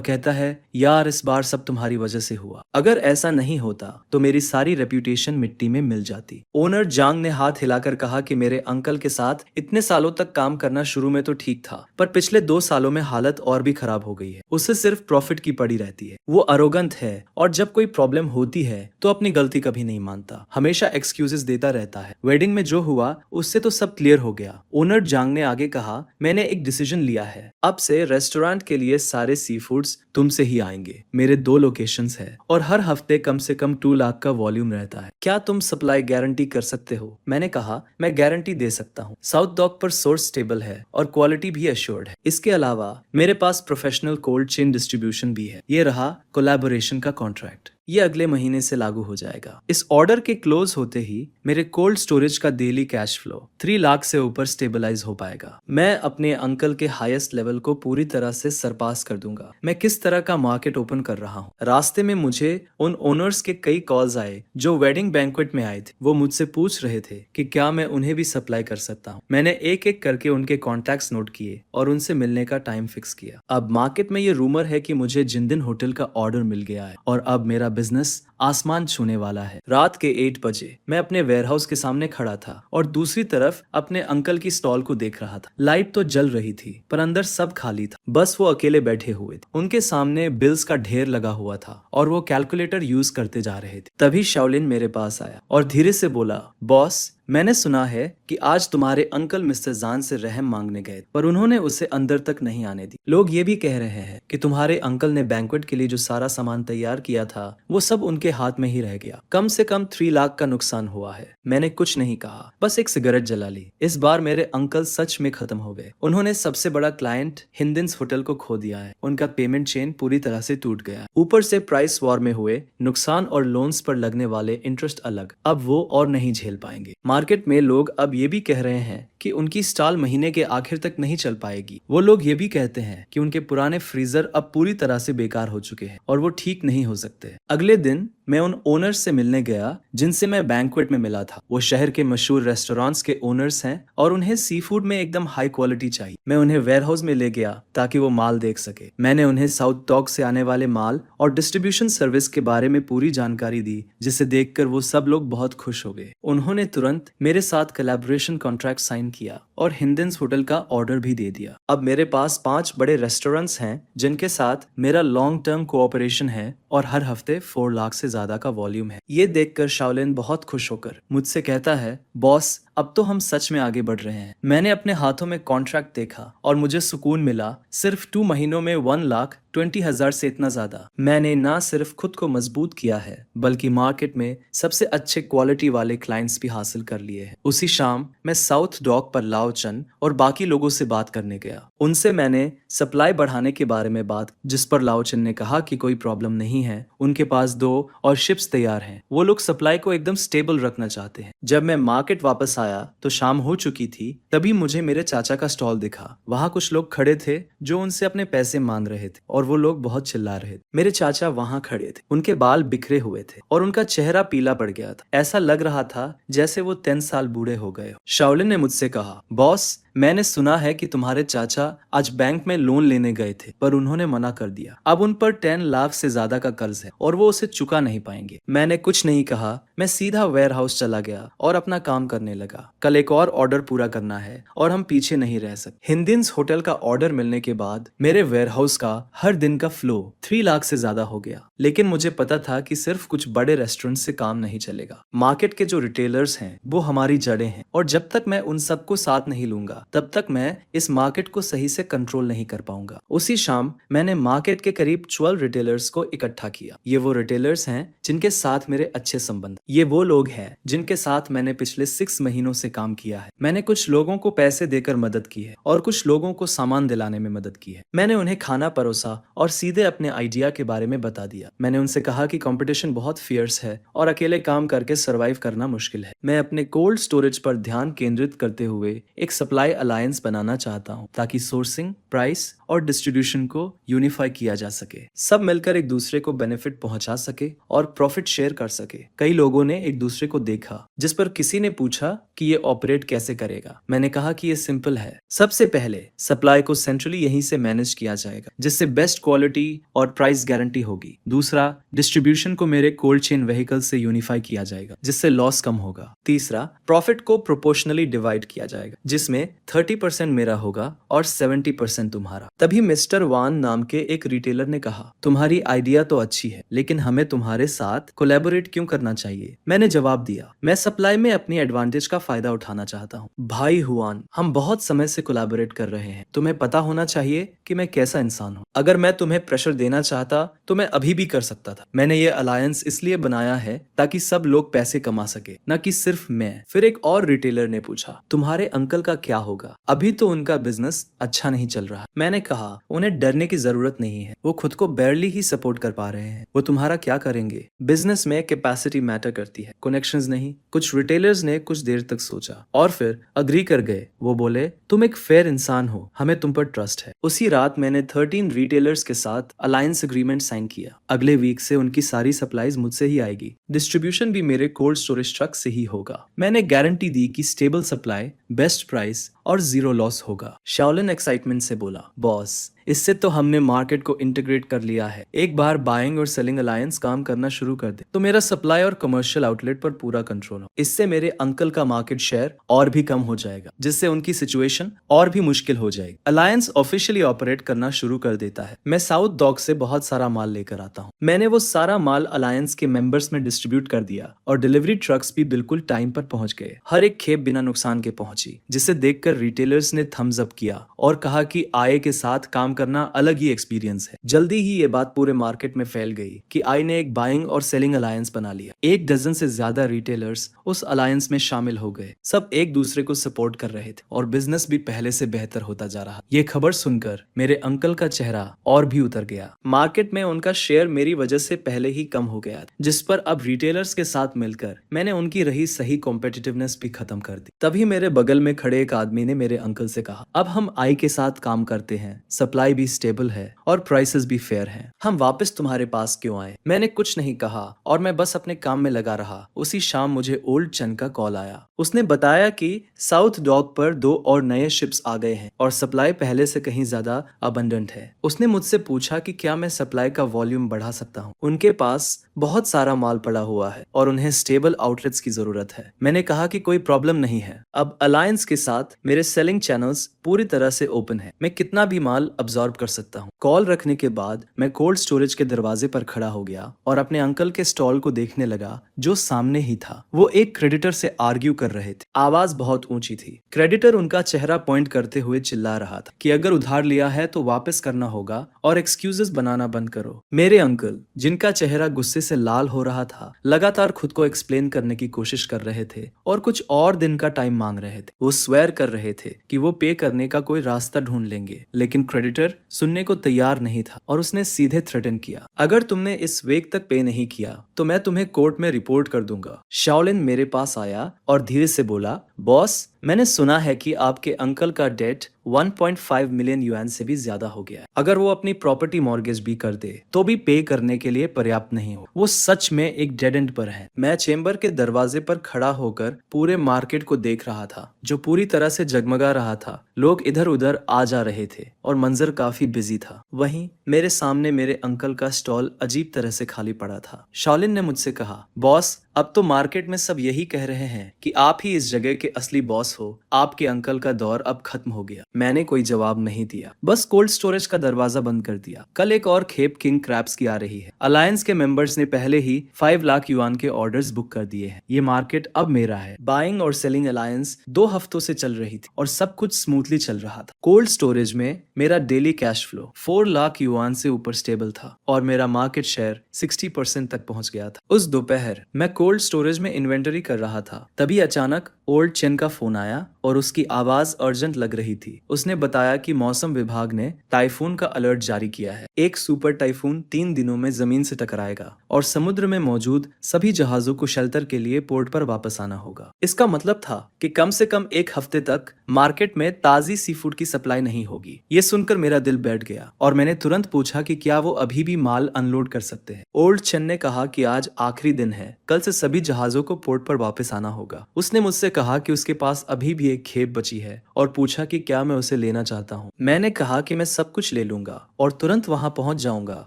कहता है, यार इस बार सब तुम्हारी वजह से हुआ। अगर ऐसा नहीं होता तो मेरी सारी रेप्यूटेशन मिट्टी में मिल जाती। ओनर जांग ने हाथ हिलाकर कहा कि मेरे अंकल के साथ इतने सालों तक काम करना शुरू में तो ठीक था, पर पिछले 2 सालों में हालत और भी खराब हो गई है। उसे सिर्फ प्रॉफिट की पड़ी रहती है। वो अरोगंत है और जब कोई प्रॉब्लम होती है तो अपनी गलती कभी नहीं मानता, हमेशा एक्सक्यूजेस देता रहता है। वेडिंग में जो हुआ उससे तो सब क्लियर हो गया। ओनर जांग ने आगे कहा, मैंने एक डिसीजन लिया है, अब से रेस्टोरेंट के लिए सारे सी फूड्स तुमसे ही आएंगे। मेरे 2 लोकेशंस है और हर हफ्ते कम से कम 2 लाख का वॉल्यूम रहता है। क्या तुम सप्लाई गारंटी कर सकते हो? मैंने कहा, मैं गारंटी दे सकता हूँ। साउथ डॉक पर सोर्स स्टेबल है और क्वालिटी भी एश्योर्ड है। इसके अलावा मेरे पास प्रोफेशनल कोल्ड चेन डिस्ट्रीब्यूशन भी है। ये रहा कोलैबोरेशन का कॉन्ट्रैक्ट। ये अगले महीने से लागू हो जाएगा। इस ऑर्डर के क्लोज होते ही मेरे कोल्ड स्टोरेज का डेली कैश फ्लो 3 लाख से ऊपर स्टेबलाइज हो पाएगा। मैं अपने अंकल के हाईएस्ट लेवल को पूरी तरह से सरपास कर दूंगा। मैं किस तरह का मार्केट ओपन कर रहा हूँ। रास्ते में मुझे उन ओनर्स के कई कॉल्स आए जो वेडिंग बैंक्वेट में आए थे। वो मुझसे पूछ रहे थे कि क्या मैं उन्हें भी सप्लाई कर सकता हूँ। मैंने एक एक करके उनके कॉन्टैक्ट्स नोट किए और उनसे मिलने का टाइम फिक्स किया। अब मार्केट में ये रूमर है कि मुझे जिंदिन होटल का ऑर्डर मिल गया है और अब मेरा बिजनेस आसमान छूने वाला है। रात के 8 बजे मैं अपने वेयरहाउस के सामने खड़ा था और दूसरी तरफ अपने अंकल की स्टॉल को देख रहा था। लाइट तो जल रही थी पर अंदर सब खाली था। बस वो अकेले बैठे हुए थे। उनके सामने बिल्स का ढेर लगा हुआ था और वो कैलकुलेटर यूज करते जा रहे थे। तभी शाओलिन मेरे पास आया और धीरे से बोला, बॉस मैंने सुना है कि आज तुम्हारे अंकल मिस्टर जान से रहम मांगने गए, पर उन्होंने उसे अंदर तक नहीं आने दी। लोग ये भी कह रहे हैं कि तुम्हारे अंकल ने बैंक्वेट के लिए जो सारा सामान तैयार किया था वो सब उनके हाथ में ही रह गया। कम से कम 3 लाख का नुकसान हुआ है। मैंने कुछ नहीं कहा, बस एक सिगरेट जला ली। इस बार मेरे अंकल सच में खत्म हो गए। उन्होंने सबसे बड़ा क्लाइंट हिंदिन्स होटल को खो दिया है। उनका पेमेंट चेन पूरी तरह से टूट गया। ऊपर से प्राइस वॉर में हुए नुकसान और लोन्स पर लगने वाले इंटरेस्ट अलग। अब वो और नहीं झेल पाएंगे। मार्केट में लोग अब ये भी कह रहे हैं कि उनकी स्टॉल महीने के आखिर तक नहीं चल पाएगी। वो लोग ये भी कहते हैं कि उनके पुराने फ्रीजर अब पूरी तरह से बेकार हो चुके हैं और वो ठीक नहीं हो सकते। अगले दिन मैं उन ओनर्स से मिलने गया जिनसे मैं बैंक्वेट में मिला था। वो शहर के मशहूर रेस्टोरेंट्स के ओनर्स हैं और उन्हें सी फूड में एकदम हाई क्वालिटी चाहिए। मैं उन्हें वेयरहाउस में ले गया ताकि वो माल देख सके। मैंने उन्हें साउथ डॉक से आने वाले माल और डिस्ट्रीब्यूशन सर्विस के बारे में पूरी जानकारी दी, जिसे देखकर वो सब लोग बहुत खुश हो गए। उन्होंने तुरंत मेरे साथ कोलैबोरेशन कॉन्ट्रैक्ट साइन किया और हिंदन्स होटल का ऑर्डर भी दे दिया। अब मेरे पास 5 बड़े रेस्टोरेंट्स हैं जिनके साथ मेरा लॉन्ग टर्म कोऑपरेशन है और हर हफ्ते 4 लाख से ज्यादा का वॉल्यूम है। ये देखकर शाओलिन बहुत खुश होकर मुझसे कहता है, बॉस अब तो हम सच में आगे बढ़ रहे हैं। मैंने अपने हाथों में कॉन्ट्रैक्ट देखा और मुझे सुकून मिला। सिर्फ 2 महीनों में 1,20,000 से इतना ज्यादा। मैंने ना सिर्फ खुद को मजबूत किया है बल्कि मार्केट में सबसे अच्छे क्वालिटी वाले क्लाइंट्स भी हासिल कर लिए हैं। उसी शाम मैं साउथ डॉक पर लाओचन और बाकी लोगों से बात करने गया। उनसे मैंने सप्लाई बढ़ाने के बारे में बात, जिस पर लाओचन ने कहा कि कोई प्रॉब्लम नहीं है, उनके पास 2 और शिप्स तैयार हैं। वो लोग सप्लाई को एकदम स्टेबल रखना चाहते हैं। जब मैं मार्केट वापस आया तो शाम हो चुकी थी। तभी मुझे मेरे चाचा का स्टॉल दिखा। वहाँ कुछ लोग खड़े थे जो उनसे अपने पैसे मांग रहे थे और वो लोग बहुत चिल्ला रहे थे। मेरे चाचा वहाँ खड़े थे। उनके बाल बिखरे हुए थे और उनका चेहरा पीला पड़ गया था। ऐसा लग रहा था जैसे वो 10 साल बूढ़े हो गए हो। शाओलिन ने मुझसे कहा, बॉस मैंने सुना है कि तुम्हारे चाचा आज बैंक में लोन लेने गए थे पर उन्होंने मना कर दिया। अब उन पर 10 लाख से ज्यादा का कर्ज है और वो उसे चुका नहीं पाएंगे। मैंने कुछ नहीं कहा। मैं सीधा वेयरहाउस चला गया और अपना काम करने लगा। कल एक और ऑर्डर पूरा करना है और हम पीछे नहीं रह सकते। हिंदन्स होटल का ऑर्डर मिलने के बाद मेरे वेयरहाउस का हर दिन का फ्लो 3 लाख से ज्यादा हो गया। लेकिन मुझे पता था कि सिर्फ कुछ बड़े रेस्टोरेंट से काम नहीं चलेगा। मार्केट के जो रिटेलर्स हैं वो हमारी जड़ें हैं और जब तक मैं उन सबको साथ नहीं लूंगा तब तक मैं इस मार्केट को सही से कंट्रोल नहीं कर पाऊंगा। उसी शाम मैंने मार्केट के करीब 12 रिटेलर्स को इकट्ठा किया। ये वो रिटेलर्स हैं जिनके साथ मेरे अच्छे संबंध। ये वो लोग हैं जिनके साथ मैंने पिछले 6 महीनों से काम किया है। मैंने कुछ लोगों को पैसे देकर मदद की है और कुछ लोगों को सामान दिलाने में मदद की है। मैंने उन्हें खाना परोसा और सीधे अपने आइडिया के बारे में बता दिया। मैंने उनसे कहा कि कंपटीशन बहुत फियर्स है और अकेले काम करके सरवाइव करना मुश्किल है। मैं अपने कोल्ड स्टोरेज पर ध्यान केंद्रित करते हुए एक सप्लाई अलायंस बनाना चाहता हूँ ताकि सोर्सिंग, प्राइस और डिस्ट्रीब्यूशन को यूनिफाई किया जा सके। सब मिलकर एक दूसरे को बेनिफिट पहुंचा सके और प्रॉफिट शेयर कर सके। कई लोगों ने एक दूसरे को देखा, जिस पर किसी ने पूछा कि ये ऑपरेट कैसे करेगा। मैंने कहा कि ये सिंपल है। सबसे पहले सप्लाई को सेंट्रली यहीं से मैनेज किया जाएगा, जिससे बेस्ट क्वालिटी और प्राइस गारंटी होगी। दूसरा, डिस्ट्रीब्यूशन को मेरे कोल्ड चेन व्हीकल से यूनिफाई किया जाएगा, जिससे लॉस कम होगा। तीसरा, प्रॉफिट को प्रोपोर्शनली डिवाइड किया जाएगा, जिसमें 30% मेरा होगा और 70% तुम्हारा। तभी मिस्टर वान नाम के एक रिटेलर ने कहा, तुम्हारी आइडिया तो अच्छी है लेकिन हमें तुम्हारे साथ कोलैबोरेट क्यों करना चाहिए। मैंने जवाब दिया, मैं सप्लाई में अपनी एडवांटेज का फायदा उठाना चाहता हूँ। भाई हुआन, हम बहुत समय से कोलैबोरेट कर रहे हैं। तुम्हें पता होना चाहिए कि मैं कैसा इंसान हूँ। अगर मैं तुम्हें प्रेशर देना चाहता तो मैं अभी भी कर सकता था। मैंने ये अलायंस इसलिए बनाया है ताकि सब लोग पैसे कमा सके, न कि सिर्फ मैं। फिर एक और रिटेलर ने पूछा, तुम्हारे अंकल का क्या होगा? अभी तो उनका बिजनेस अच्छा नहीं चल रहा। मैंने कहा, उन्हें डरने की जरूरत नहीं है। वो खुद को बैरली ही सपोर्ट कर पा रहे हैं। वो तुम्हारा क्या करेंगे? बिजनेस में कैपेसिटी मैटर करती है, कनेक्शंस नहीं। कुछ रिटेलर्स ने कुछ देर तक सोचा और फिर अग्री कर गए। वो बोले, तुम एक फेयर इंसान हो, हमें तुम पर ट्रस्ट है। उसी रात मैंने 13 रिटेलर्स के साथ अलायंस एग्रीमेंट साइन किया। अगले वीक से उनकी सारी सप्लाईज मुझसे ही आएगी। डिस्ट्रीब्यूशन भी मेरे कोल्ड स्टोरेज ट्रक से ही होगा। मैंने गारंटी दी कि स्टेबल सप्लाई, बेस्ट प्राइस और 0 लॉस होगा। शाओलिन एक्साइटमेंट से बोला, बॉस इससे तो हमने मार्केट को इंटीग्रेट कर लिया है। एक बार बाइंग और सेलिंग अलायंस काम करना शुरू कर दे तो मेरा सप्लाई और कमर्शियल आउटलेट पर पूरा कंट्रोल हो। इससे मेरे अंकल का मार्केट शेयर और भी कम हो जाएगा, जिससे उनकी सिचुएशन और भी मुश्किल हो जाएगी। अलायंस ऑफिशियली ऑपरेट करना शुरू कर देता है। मैं साउथ डॉक से बहुत सारा माल लेकर आता हूँ। मैंने वो सारा माल अलायंस के मेंबर्स में डिस्ट्रीब्यूट कर दिया और डिलीवरी ट्रक्स भी बिल्कुल टाइम पर पहुंच गए। हर एक खेप बिना नुकसान के पहुंची, जिसे देखकर रिटेलर्स ने थम्स अप किया और कहा कि आय के साथ काम करना अलग ही एक्सपीरियंस है। जल्दी ही ये बात पूरे मार्केट में फैल गई कि आई ने एक बाइंग और सेलिंग अलायंस बना लिया। 1 डजन से ज्यादा रिटेलर्स उस अलायंस में शामिल हो गए। सब एक दूसरे को सपोर्ट कर रहे थे और बिजनेस भी पहले से बेहतर होता जा रहा। ये खबर सुनकर मेरे अंकल का चेहरा और भी उतर गया। मार्केट में उनका शेयर मेरी वजह से पहले ही कम हो गया, जिस पर अब रिटेलर्स के साथ मिलकर मैंने उनकी रही सही कॉम्पिटिटिवनेस भी खत्म कर दी। तभी मेरे बगल में खड़े एक आदमी महीने मेरे अंकल से कहा, अब हम आई के साथ काम करते हैं, सप्लाई भी स्टेबल है और प्राइसेस भी फेयर हैं। हम वापस तुम्हारे पास क्यों आए? मैंने कुछ नहीं कहा और मैं बस अपने काम में लगा रहा। उसी शाम मुझे ओल्ड चन का कॉल आया। उसने बताया कि साउथ डॉक पर 2 और नए शिप्स आ गए हैं और सप्लाई पहले से कहीं ज्यादा अबंडेंट है। उसने मुझसे पूछा कि क्या मैं सप्लाई का वॉल्यूम बढ़ा सकता हूँ। उनके पास बहुत सारा माल पड़ा हुआ है और उन्हें स्टेबल आउटलेट्स की जरूरत है। मैंने कहा कि कोई प्रॉब्लम नहीं है। अब अलायंस के साथ मेरे सेलिंग चैनल्स पूरी तरह से ओपन है। मैं कितना भी माल अब्सॉर्ब कर सकता हूँ। कॉल रखने के बाद मैं कोल्ड स्टोरेज के दरवाजे पर खड़ा हो गया और अपने अंकल के स्टॉल को देखने लगा जो सामने ही था। वो एक क्रेडिटर से आर्ग्यू कर रहे थे। आवाज बहुत ऊंची थी। क्रेडिटर उनका चेहरा पॉइंट करते हुए चिल्ला रहा था कि अगर उधार लिया है तो वापस करना होगा और एक्सक्यूजेस बनाना बंद करो। मेरे अंकल, जिनका चेहरा गुस्से से लाल हो रहा था, लगातार खुद को एक्सप्लेन करने की कोशिश कर रहे थे और कुछ और दिन का टाइम मांग रहे थे। वो स्वेयर कर रहे थे कि वो पे करने का कोई रास्ता ढूंढ लेंगे, लेकिन क्रेडिटर सुनने को तैयार नहीं था और उसने सीधे थ्रेटन किया, अगर तुमने इस वीक तक पे नहीं किया तो मैं तुम्हें कोर्ट में रिपोर्ट कर दूंगा। शाओलिन मेरे पास आया और धीरे से बोला, बॉस, मैंने सुना है कि आपके अंकल का डेट 1.5 मिलियन युआन से भी ज्यादा हो गया है। अगर वो अपनी प्रॉपर्टी मॉर्गेज भी कर दे तो भी पे करने के लिए पर्याप्त नहीं हो। वो सच में एक डेड एंड पर है। मैं चेंबर के दरवाजे पर खड़ा होकर पूरे मार्केट को देख रहा था जो पूरी तरह से जगमगा रहा था। लोग इधर उधर आ जा रहे थे और मंजर काफी बिजी था। वहीं मेरे सामने मेरे अंकल का स्टॉल अजीब तरह से खाली पड़ा था। शाओलिन ने मुझसे कहा, बॉस, अब तो मार्केट में सब यही कह रहे हैं कि आप ही इस जगह के असली बॉस हो। आपके अंकल का दौर अब खत्म हो गया। मैंने कोई जवाब नहीं दिया, बस कोल्ड स्टोरेज का दरवाजा बंद कर दिया। कल एक और खेप किंग क्रैब्स की आ रही है। अलायंस के मेंबर्स ने पहले ही 5 लाख युआन के ऑर्डर्स बुक कर दिए हैं। ये मार्केट अब मेरा है। बाइंग और सेलिंग अलायंस 2 हफ्तों से चल रही थी और सब कुछ स्मूथली चल रहा था। कोल्ड स्टोरेज में मेरा daily cash flow 4 lakh yuan से ऊपर स्टेबल था और मेरा मार्केट शेयर 60% तक पहुंच गया था। उस दोपहर मैं कोल्ड स्टोरेज में इन्वेंटरी कर रहा था, तभी अचानक ओल्ड चेन का फोन आया और उसकी आवाज अर्जेंट लग रही थी। उसने बताया कि मौसम विभाग ने टाइफून का अलर्ट जारी किया है। एक सुपर टाइफून 3 दिनों में जमीन से टकराएगा और समुद्र में मौजूद सभी जहाजों को शेल्टर के लिए पोर्ट पर वापस आना होगा। इसका मतलब था कि कम से कम 1 हफ्ते तक मार्केट में ताजी सी फूड की सप्लाई नहीं होगी। ये सुनकर मेरा दिल बैठ गया और मैंने तुरंत पूछा कि क्या वो अभी भी माल अनलोड कर सकते हैं। ओल्ड चेन ने कहा कि आज आखिरी दिन है, कल से सभी जहाजों को पोर्ट पर वापस आना होगा। उसने मुझसे कहा कि उसके पास अभी भी एक खेप बची है और पूछा कि क्या मैं उसे लेना चाहता हूँ। मैंने कहा कि मैं सब कुछ ले लूंगा और तुरंत वहां पहुंच जाऊंगा।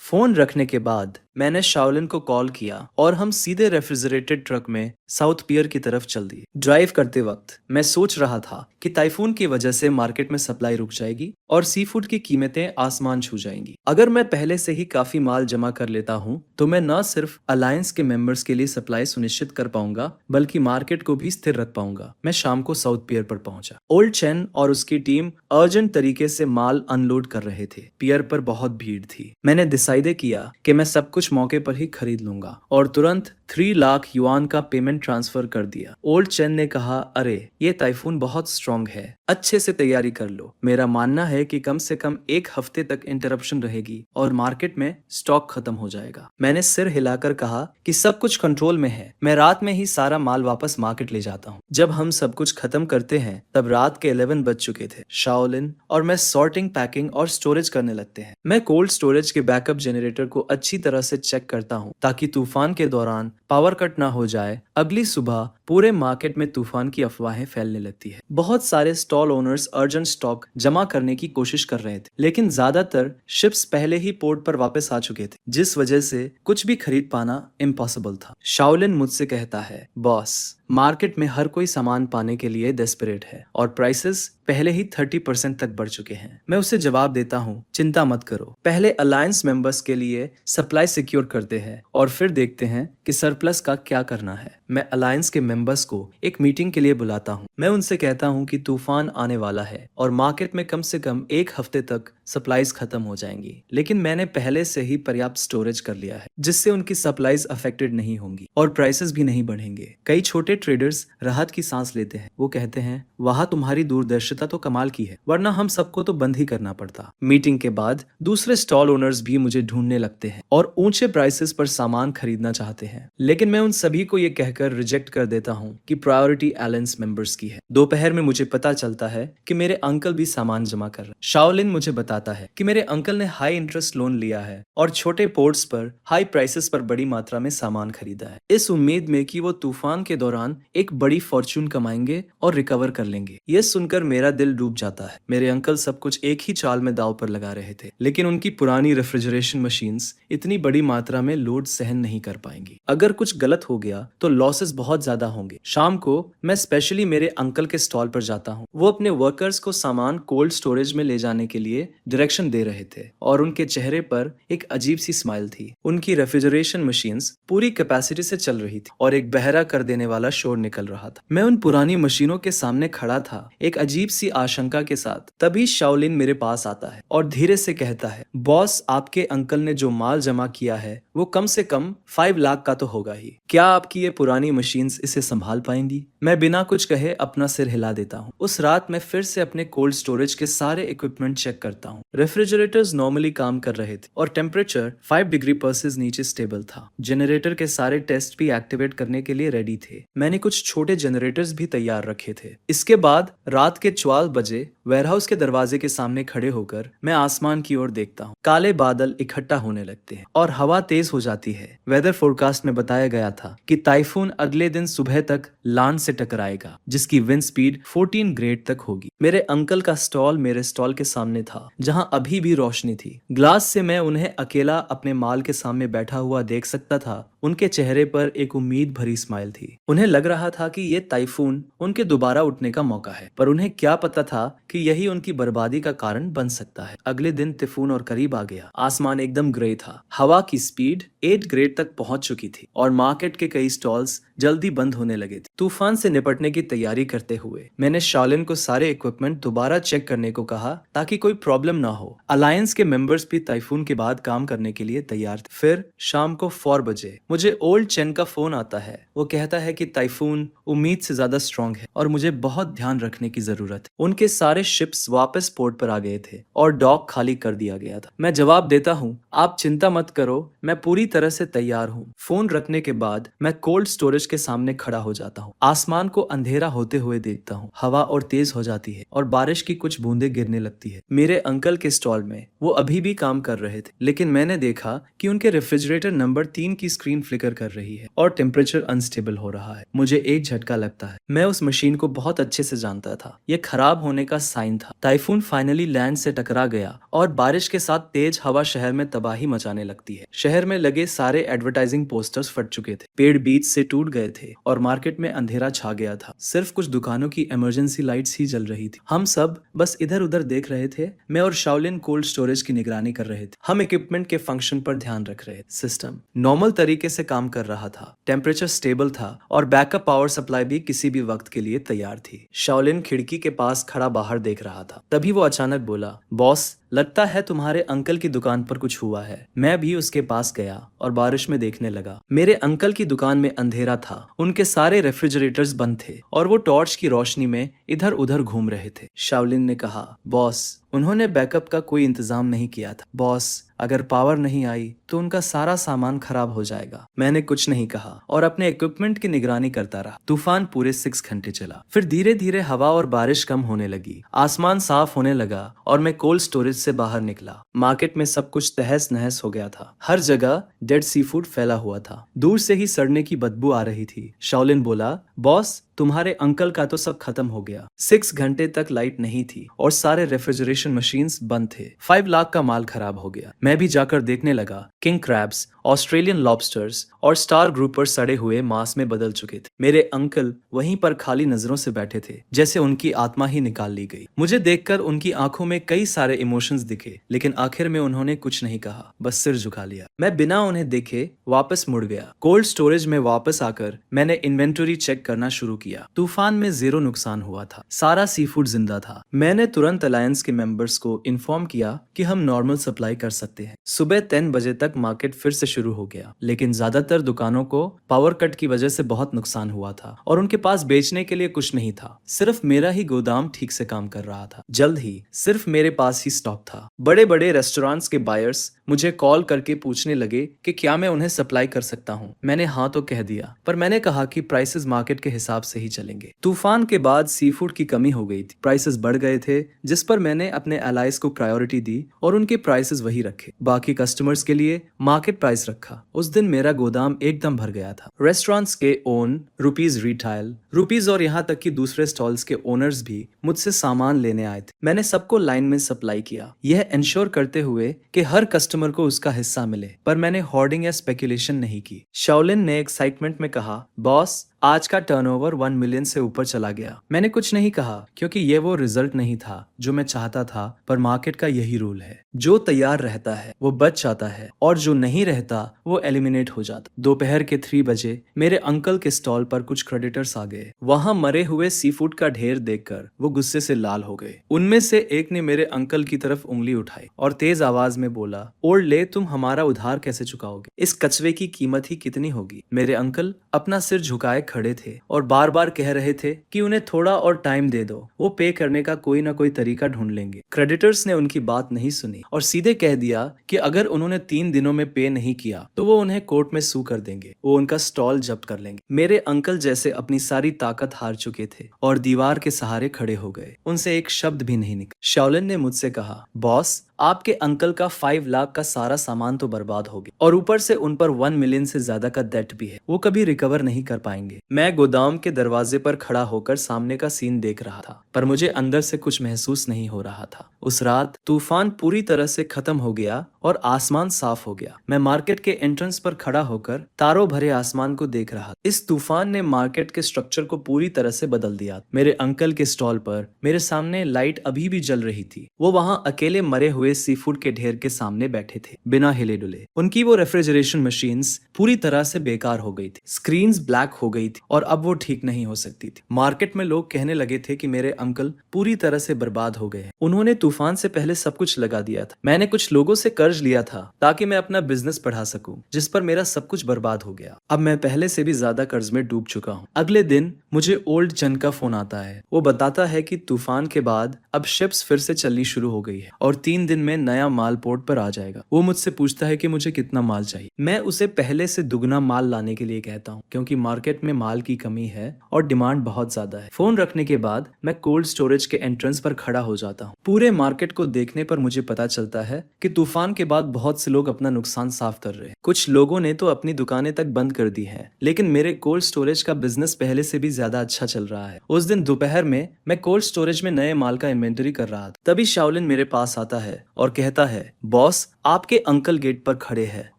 फोन रखने के बाद मैंने शाओलिन को कॉल किया और हम सीधे रेफ्रिजरेटेड ट्रक में साउथ पियर की तरफ चल दिए। ड्राइव करते वक्त मैं सोच रहा था कि टाइफून की वजह से मार्केट में सप्लाई रुक जाएगी और सी फूड की कीमतें आसमान छू जाएंगी। अगर मैं पहले से ही काफी माल जमा कर लेता हूँ तो मैं न सिर्फ अलायंस के मेंबर्स के लिए सप्लाई सुनिश्चित कर पाऊंगा बल्कि मार्केट को भी स्थिर रख पाऊंगा। मैं शाम को साउथ पियर पर पहुंचा। ओल्ड चेन और उसकी टीम अर्जेंट तरीके से माल अनलोड कर रहे थे। पियर पर बहुत भीड़ थी। मैंने डिसाइड किया कि मैं सब कुछ मौके पर ही खरीद लूंगा और तुरंत 3 लाख युआन का पेमेंट ट्रांसफर कर दिया। ओल्ड चेन ने कहा, अरे ये टाइफून बहुत स्ट्रॉन्ग है, अच्छे से तैयारी कर लो। मेरा मानना है कि कम से कम 1 हफ्ते तक इंटरप्शन रहेगी और मार्केट में स्टॉक खत्म हो जाएगा। मैंने सिर हिलाकर कहा कि सब कुछ कंट्रोल में है, मैं रात में ही सारा माल वापस मार्केट ले जाता हूँ। जब हम सब कुछ खत्म करते हैं तब रात के 11 बज चुके थे। शाओलिन और मैं सॉर्टिंग, पैकिंग और स्टोरेज करने लगते हैं। मैं कोल्ड स्टोरेज के बैकअप जनरेटर को अच्छी तरह से चेक करता हूँ ताकि तूफान के दौरान पावर कट ना हो जाए। अगली सुबह पूरे मार्केट में तूफान की अफवाहें फैलने लगती है। बहुत सारे स्टॉल ओनर्स अर्जेंट स्टॉक जमा करने की कोशिश कर रहे थे, लेकिन ज्यादातर शिप्स पहले ही पोर्ट पर वापस आ चुके थे, जिस वजह से कुछ भी खरीद पाना इम्पॉसिबल था। शाओलिन मुझसे कहता है, बॉस, मार्केट में हर कोई सामान पाने के लिए डेस्परेट है और प्राइसेस पहले ही 30% तक बढ़ चुके हैं। मैं उसे जवाब देता हूँ, चिंता मत करो, पहले अलायंस मेंबर्स के लिए सप्लाई सिक्योर करते हैं और फिर देखते हैं कि सरप्लस का क्या करना है। मैं अलायंस के मेंबर्स को एक मीटिंग के लिए बुलाता हूँ। मैं उनसे कहता हूँ कि तूफान आने वाला है और मार्केट में कम से कम 1 हफ्ते तक सप्लाईज खत्म हो जाएंगी, लेकिन मैंने पहले से ही पर्याप्त स्टोरेज कर लिया है जिससे उनकी सप्लाईज अफेक्टेड नहीं होंगी और प्राइसेस भी नहीं बढ़ेंगे। कई छोटे ट्रेडर्स राहत की सांस लेते हैं। वो कहते हैं, वहाँ तुम्हारी दूरदर्शिता दूरदर्शिता तो कमाल की है, वरना हम सबको तो बंद ही करना पड़ता। मीटिंग के बाद दूसरे स्टॉल ओनर्स भी मुझे ढूंढने लगते हैं और ऊंचे प्राइसेस पर सामान खरीदना चाहते हैं, लेकिन मैं उन सभी को ये कहकर रिजेक्ट कर देता हूँ कि प्रायोरिटी एलायंस मेंबर्स की है। दोपहर में मुझे पता चलता है कि मेरे अंकल भी सामान जमा कर रहे हैं। शाओलिन मुझे बताता है कि मेरे अंकल ने हाई इंटरेस्ट लोन लिया है और छोटे पोर्ट्स पर हाई प्राइसेस पर बड़ी मात्रा में सामान खरीदा है, इस उम्मीद में कि वो तूफान के दौरान एक बड़ी फॉर्च्यून कमाएंगे और रिकवर कर लेंगे। ये सुनकर मेरा दिल डूब जाता है। मेरे अंकल सब कुछ एक ही चाल में दांव पर लगा रहे थे, लेकिन उनकी पुरानी रेफ्रिजरेशन मशीन्स इतनी बड़ी मात्रा में लोड सहन नहीं कर पाएंगी। अगर कुछ गलत हो गया तो लॉसेस बहुत ज्यादा होंगे। शाम को मैं स्पेशली मेरे अंकल के स्टॉल पर जाता हूँ। वो अपने वर्कर्स को सामान कोल्ड स्टोरेज में ले जाने के लिए डायरेक्शन दे रहे थे और उनके चेहरे पर एक अजीब सी स्माइल थी। उनकी रेफ्रिजरेशन मशीन्स पूरी कैपेसिटी से चल रही थी और एक बहरा कर देने वाला शोर निकल रहा था। मैं उन पुरानी मशीनों के सामने खड़ा था, एक अजीब सी आशंका के साथ। तभी शाओलिन मेरे पास आता है और धीरे से कहता है, बॉस, आपके अंकल ने जो माल जमा किया है वो कम से कम 5 लाख का तो होगा ही। क्या आपकी ये पुरानी मशीन्स इसे संभाल पाएंगी? मैं बिना कुछ कहे अपना सिर हिला देता हूँ। उस रात मैं फिर से अपने कोल्ड स्टोरेज के सारे इक्विपमेंट चेक करता हूँ। रेफ्रिजरेटर्स नॉर्मली काम कर रहे थे और टेम्परेचर 5 डिग्री पर्सेस नीचे स्टेबल था। जनरेटर के सारे टेस्ट भी एक्टिवेट करने के लिए रेडी थे। मैंने कुछ छोटे जनरेटर्स भी तैयार रखे थे। इसके बाद रात के 12 बजे वेयरहाउस के दरवाजे के सामने खड़े होकर मैं आसमान की ओर देखता हूँ। काले बादल इकट्ठा होने लगते हैं और हवा तेज हो जाती है। वेदर फोरकास्ट में बताया गया था कि टाइफून अगले दिन सुबह तक लान से टकराएगा, जिसकी विंड स्पीड 14 ग्रेड तक होगी। मेरे अंकल का स्टॉल मेरे स्टॉल के सामने था, जहां अभी भी रोशनी थी। ग्लास से मैं उन्हें अकेला अपने माल के सामने बैठा हुआ देख सकता था। उनके चेहरे पर एक उम्मीद भरी स्माइल थी। उन्हें लग रहा था कि ये टाइफून उनके दोबारा उठने का मौका है, पर उन्हें क्या पता था कि यही उनकी बर्बादी का कारण बन सकता है। अगले दिन टाइफून और करीब आ गया। आसमान एकदम ग्रे था। हवा की स्पीड 8 ग्रेड तक पहुंच चुकी थी और मार्केट के कई स्टॉल्स जल्दी बंद होने लगे थे। तूफान से निपटने की तैयारी करते हुए मैंने शाओलिन को सारे इक्विपमेंट दोबारा चेक करने को कहा ताकि कोई प्रॉब्लम ना हो। अलायंस के मेंबर्स भी टाइफून के बाद काम करने के लिए तैयार थे। फिर शाम को 4 बजे मुझे ओल्ड चेन का फोन आता है। वो कहता है कि टाइफून उम्मीद से ज्यादा स्ट्रांग है और मुझे बहुत ध्यान रखने की जरूरत है। उनके सारे शिप्स वापस पोर्ट पर आ गए थे और डॉक खाली कर दिया गया था। मैं जवाब देता हूँ, आप चिंता मत करो, मैं पूरी तरह से तैयार हूँ। फोन रखने के बाद मैं कोल्ड स्टोरेज के सामने खड़ा हो जाता हूँ। आसमान को अंधेरा होते हुए देखता हूँ। हवा और तेज हो जाती है और बारिश की कुछ बूंदें गिरने लगती है। मेरे अंकल के स्टॉल में वो अभी भी काम कर रहे थे, लेकिन मैंने देखा कि उनके रेफ्रिजरेटर नंबर 3 की स्क्रीन फ्लिकर कर रही है और टेम्परेचर अनस्टेबल हो रहा है। मुझे एक झटका लगता है। मैं उस मशीन को बहुत अच्छे से जानता था। यह खराब होने का साइन था। टाइफून फाइनली लैंड से टकरा गया और बारिश के साथ तेज हवा शहर में तबाही मचाने लगती है। शहर में लगे सारे एडवर्टाइजिंग पोस्टर्स फट चुके थे। पेड़ बीच से टूट गए थे और मार्केट में अंधेरा छा गया था। सिर्फ कुछ दुकानों की इमरजेंसी लाइट्स ही जल रही थी। हम सब बस इधर उधर देख रहे थे। मैं और शाओलिन कोल्ड स्टोरेज की निगरानी कर रहे थे। हम इक्विपमेंट के फंक्शन पर ध्यान रख रहे थे। सिस्टम नॉर्मल तरीके से काम कर रहा था। टेम्परेचर स्टेबल था और बैकअप पावर सप्लाई भी किसी भी वक्त के लिए तैयार थी। शाओलिन खिड़की के पास खड़ा बाहर देख रहा था। तभी वो अचानक बोला, बॉस, लगता है तुम्हारे अंकल की दुकान पर कुछ हुआ है। मैं भी उसके पास गया और बारिश में देखने लगा। मेरे अंकल की दुकान में अंधेरा था। उनके सारे रेफ्रिजरेटर्स बंद थे और वो टॉर्च की रोशनी में इधर उधर घूम रहे थे। शाओलिन ने कहा, बॉस, उन्होंने बैकअप का कोई इंतजाम नहीं किया था। बॉस, अगर पावर नहीं आई तो उनका सारा सामान खराब हो जाएगा। मैंने कुछ नहीं कहा और अपने इक्विपमेंट की निगरानी करता रहा। तूफान पूरे 6 घंटे चला। फिर धीरे धीरे हवा और बारिश कम होने लगी। आसमान साफ होने लगा और मैं कोल्ड स्टोरेज से बाहर निकला। मार्केट में सब कुछ तहस नहस हो गया था। हर जगह डेड सी फूड फैला हुआ था। दूर से ही सड़ने की बदबू आ रही थी। शाओलिन बोला, बॉस, तुम्हारे अंकल का तो सब खत्म हो गया। 6 घंटे तक लाइट नहीं थी और सारे रेफ्रिजरेशन मशीन्स बंद थे। 5 लाख का माल खराब हो गया। मैं भी जाकर देखने लगा। किंग क्रैब्स, ऑस्ट्रेलियन लॉबस्टर्स और स्टार ग्रुपर सड़े हुए मांस में बदल चुके थे। मेरे अंकल वहीं पर खाली नजरों से बैठे थे, जैसे उनकी आत्मा ही निकाल ली गई। मुझे देखकर उनकी आंखों में कई सारे इमोशंस दिखे, लेकिन आखिर में उन्होंने कुछ नहीं कहा, बस सिर झुका लिया। मैं बिना उन्हें देखे वापस मुड़ गया। कोल्ड स्टोरेज में वापस आकर मैंने इन्वेंटरी चेक करना शुरू किया। तूफान में जीरो नुकसान हुआ था, सारा सी फूड जिंदा था। मैंने तुरंत अलायंस के मेंबर्स को इन्फॉर्म किया कि हम नॉर्मल सप्लाई कर सकते हैं। सुबह 10 बजे तक मार्केट फिर से शुरू हो गया, लेकिन ज्यादातर दुकानों को पावर कट की वजह से बहुत नुकसान हुआ था और उनके पास बेचने के लिए कुछ नहीं था। सिर्फ मेरा ही गोदाम ठीक से काम कर रहा था। जल्द ही सिर्फ मेरे पास ही स्टॉक था। बड़े बड़े रेस्टोरेंट्स के बायर्स मुझे कॉल करके पूछने लगे कि क्या मैं उन्हें सप्लाई कर सकता हूँ। मैंने हाँ तो कह दिया, पर मैंने कहा कि प्राइसेस मार्केट के हिसाब से ही चलेंगे। तूफान के बाद सी फूड की कमी हो गई थी, प्राइसेस बढ़ गए थे, जिस पर मैंने अपने एलाइज को प्रायोरिटी दी और उनके प्राइसेस वही रखे। बाकी कस्टमर्स के लिए मार्केट प्राइस रखा। उस दिन मेरा गोदाम एकदम भर गया था। रेस्टोरेंट्स के ओन रुपीज, रिटेल रुपीज और यहाँ तक कि दूसरे स्टॉल्स के ओनर्स भी मुझसे सामान लेने आए थे। मैंने सबको लाइन में सप्लाई किया, यह इंश्योर करते हुए कि हर कस्टमर को उसका हिस्सा मिले, पर मैंने होर्डिंग या स्पेकुलेशन नहीं की। शाओलिन ने एक्साइटमेंट में कहा, बॉस आज का टर्नओवर 1 मिलियन से ऊपर चला गया। मैंने कुछ नहीं कहा क्योंकि ये वो रिजल्ट नहीं था जो मैं चाहता था, पर मार्केट का यही रूल है, जो तैयार रहता है वो बच जाता है और जो नहीं रहता वो एलिमिनेट हो जाता। दोपहर के 3 बजे मेरे अंकल के स्टॉल पर कुछ क्रेडिटर्स आ गए। वहां मरे हुए सी फूड का ढेर देखकर वो गुस्से से लाल हो गए। उनमें से एक ने मेरे अंकल की तरफ उंगली उठाई और तेज आवाज में बोला, ओल्ड ले, तुम हमारा उधार कैसे चुकाओगे? इस कचरे की कीमत ही कितनी होगी? मेरे अंकल अपना सिर झुकाए खड़े थे और बार बार कह रहे थे कि उन्हें थोड़ा और टाइम दे दो, वो पे करने का कोई ना कोई तरीका ढूंढ लेंगे। क्रेडिटर्स ने उनकी बात नहीं सुनी और सीधे कह दिया कि अगर उन्होंने 3 दिनों में पे नहीं किया तो वो उन्हें कोर्ट में सू कर देंगे, वो उनका स्टॉल जब्त कर लेंगे। मेरे अंकल जैसे अपनी सारी ताकत हार चुके थे और दीवार के सहारे खड़े हो गए। उनसे एक शब्द भी नहीं निकला। शाओलिन ने मुझसे कहा, बॉस आपके अंकल का 5 लाख का सारा सामान तो बर्बाद हो गया और ऊपर से उन पर 1 मिलियन से ज्यादा का डेट भी है, वो कभी रिकवर नहीं कर पाएंगे। मैं गोदाम के दरवाजे पर खड़ा होकर सामने का सीन देख रहा था, पर मुझे अंदर से कुछ महसूस नहीं हो रहा था। उस रात तूफान पूरी तरह से खत्म हो गया और आसमान साफ हो गया। मैं मार्केट के एंट्रेंस पर खड़ा होकर तारों भरे आसमान को देख रहा। इस तूफान ने मार्केट के स्ट्रक्चर को पूरी तरह से बदल दिया। मेरे अंकल के स्टॉल पर मेरे सामने लाइट अभी भी जल रही थी। वो वहां अकेले मरे हुए सी फूड के ढेर के सामने बैठे थे, बिना हिले डुले। उनकी वो रेफ्रिजरेशन मशीन्स पूरी तरह से बेकार हो गई थी, स्क्रीन्स ब्लैक हो गई थी और अब वो ठीक नहीं हो सकती थी। मार्केट में लोग कहने लगे थे कि मेरे अंकल पूरी तरह से बर्बाद हो गए हैं। उन्होंने तूफान से पहले सब कुछ लगा दिया था। मैंने कुछ लोगों से कर्ज लिया था ताकि मैं अपना बिजनेस बढ़ा सकूं, जिस पर मेरा सब कुछ बर्बाद हो गया। अब मैं पहले से भी ज्यादा कर्ज में डूब चुका हूँ। अगले दिन मुझे ओल्ड चन का फोन आता है। वो बताता है कि तूफान के बाद अब शिप्स फिर से चलनी शुरू हो गई है और 3 दिन में नया माल पोर्ट पर आ जाएगा। वो मुझसे पूछता है कि मुझे कितना माल चाहिए। मैं उसे पहले से दुगना माल लाने के लिए कहता हूँ, क्योंकि मार्केट में माल की कमी है और डिमांड बहुत ज्यादा है। फोन रखने के बाद मैं कोल्ड स्टोरेज के एंट्रेंस पर खड़ा हो जाता हूँ। पूरे मार्केट को देखने पर मुझे पता चलता है कि तूफान के बाद बहुत से लोग अपना नुकसान साफ कर रहे हैं। कुछ लोगों ने तो अपनी दुकानें तक बंद कर दी है, लेकिन मेरे कोल्ड स्टोरेज का बिजनेस पहले से भी ज्यादा अच्छा चल रहा है। उस दिन दोपहर में मैं कोल्ड स्टोरेज में नए माल का इन्वेंटरी कर रहा था। तभी शाओलिन मेरे पास आता है और कहता है, बॉस आपके अंकल गेट पर खड़े हैं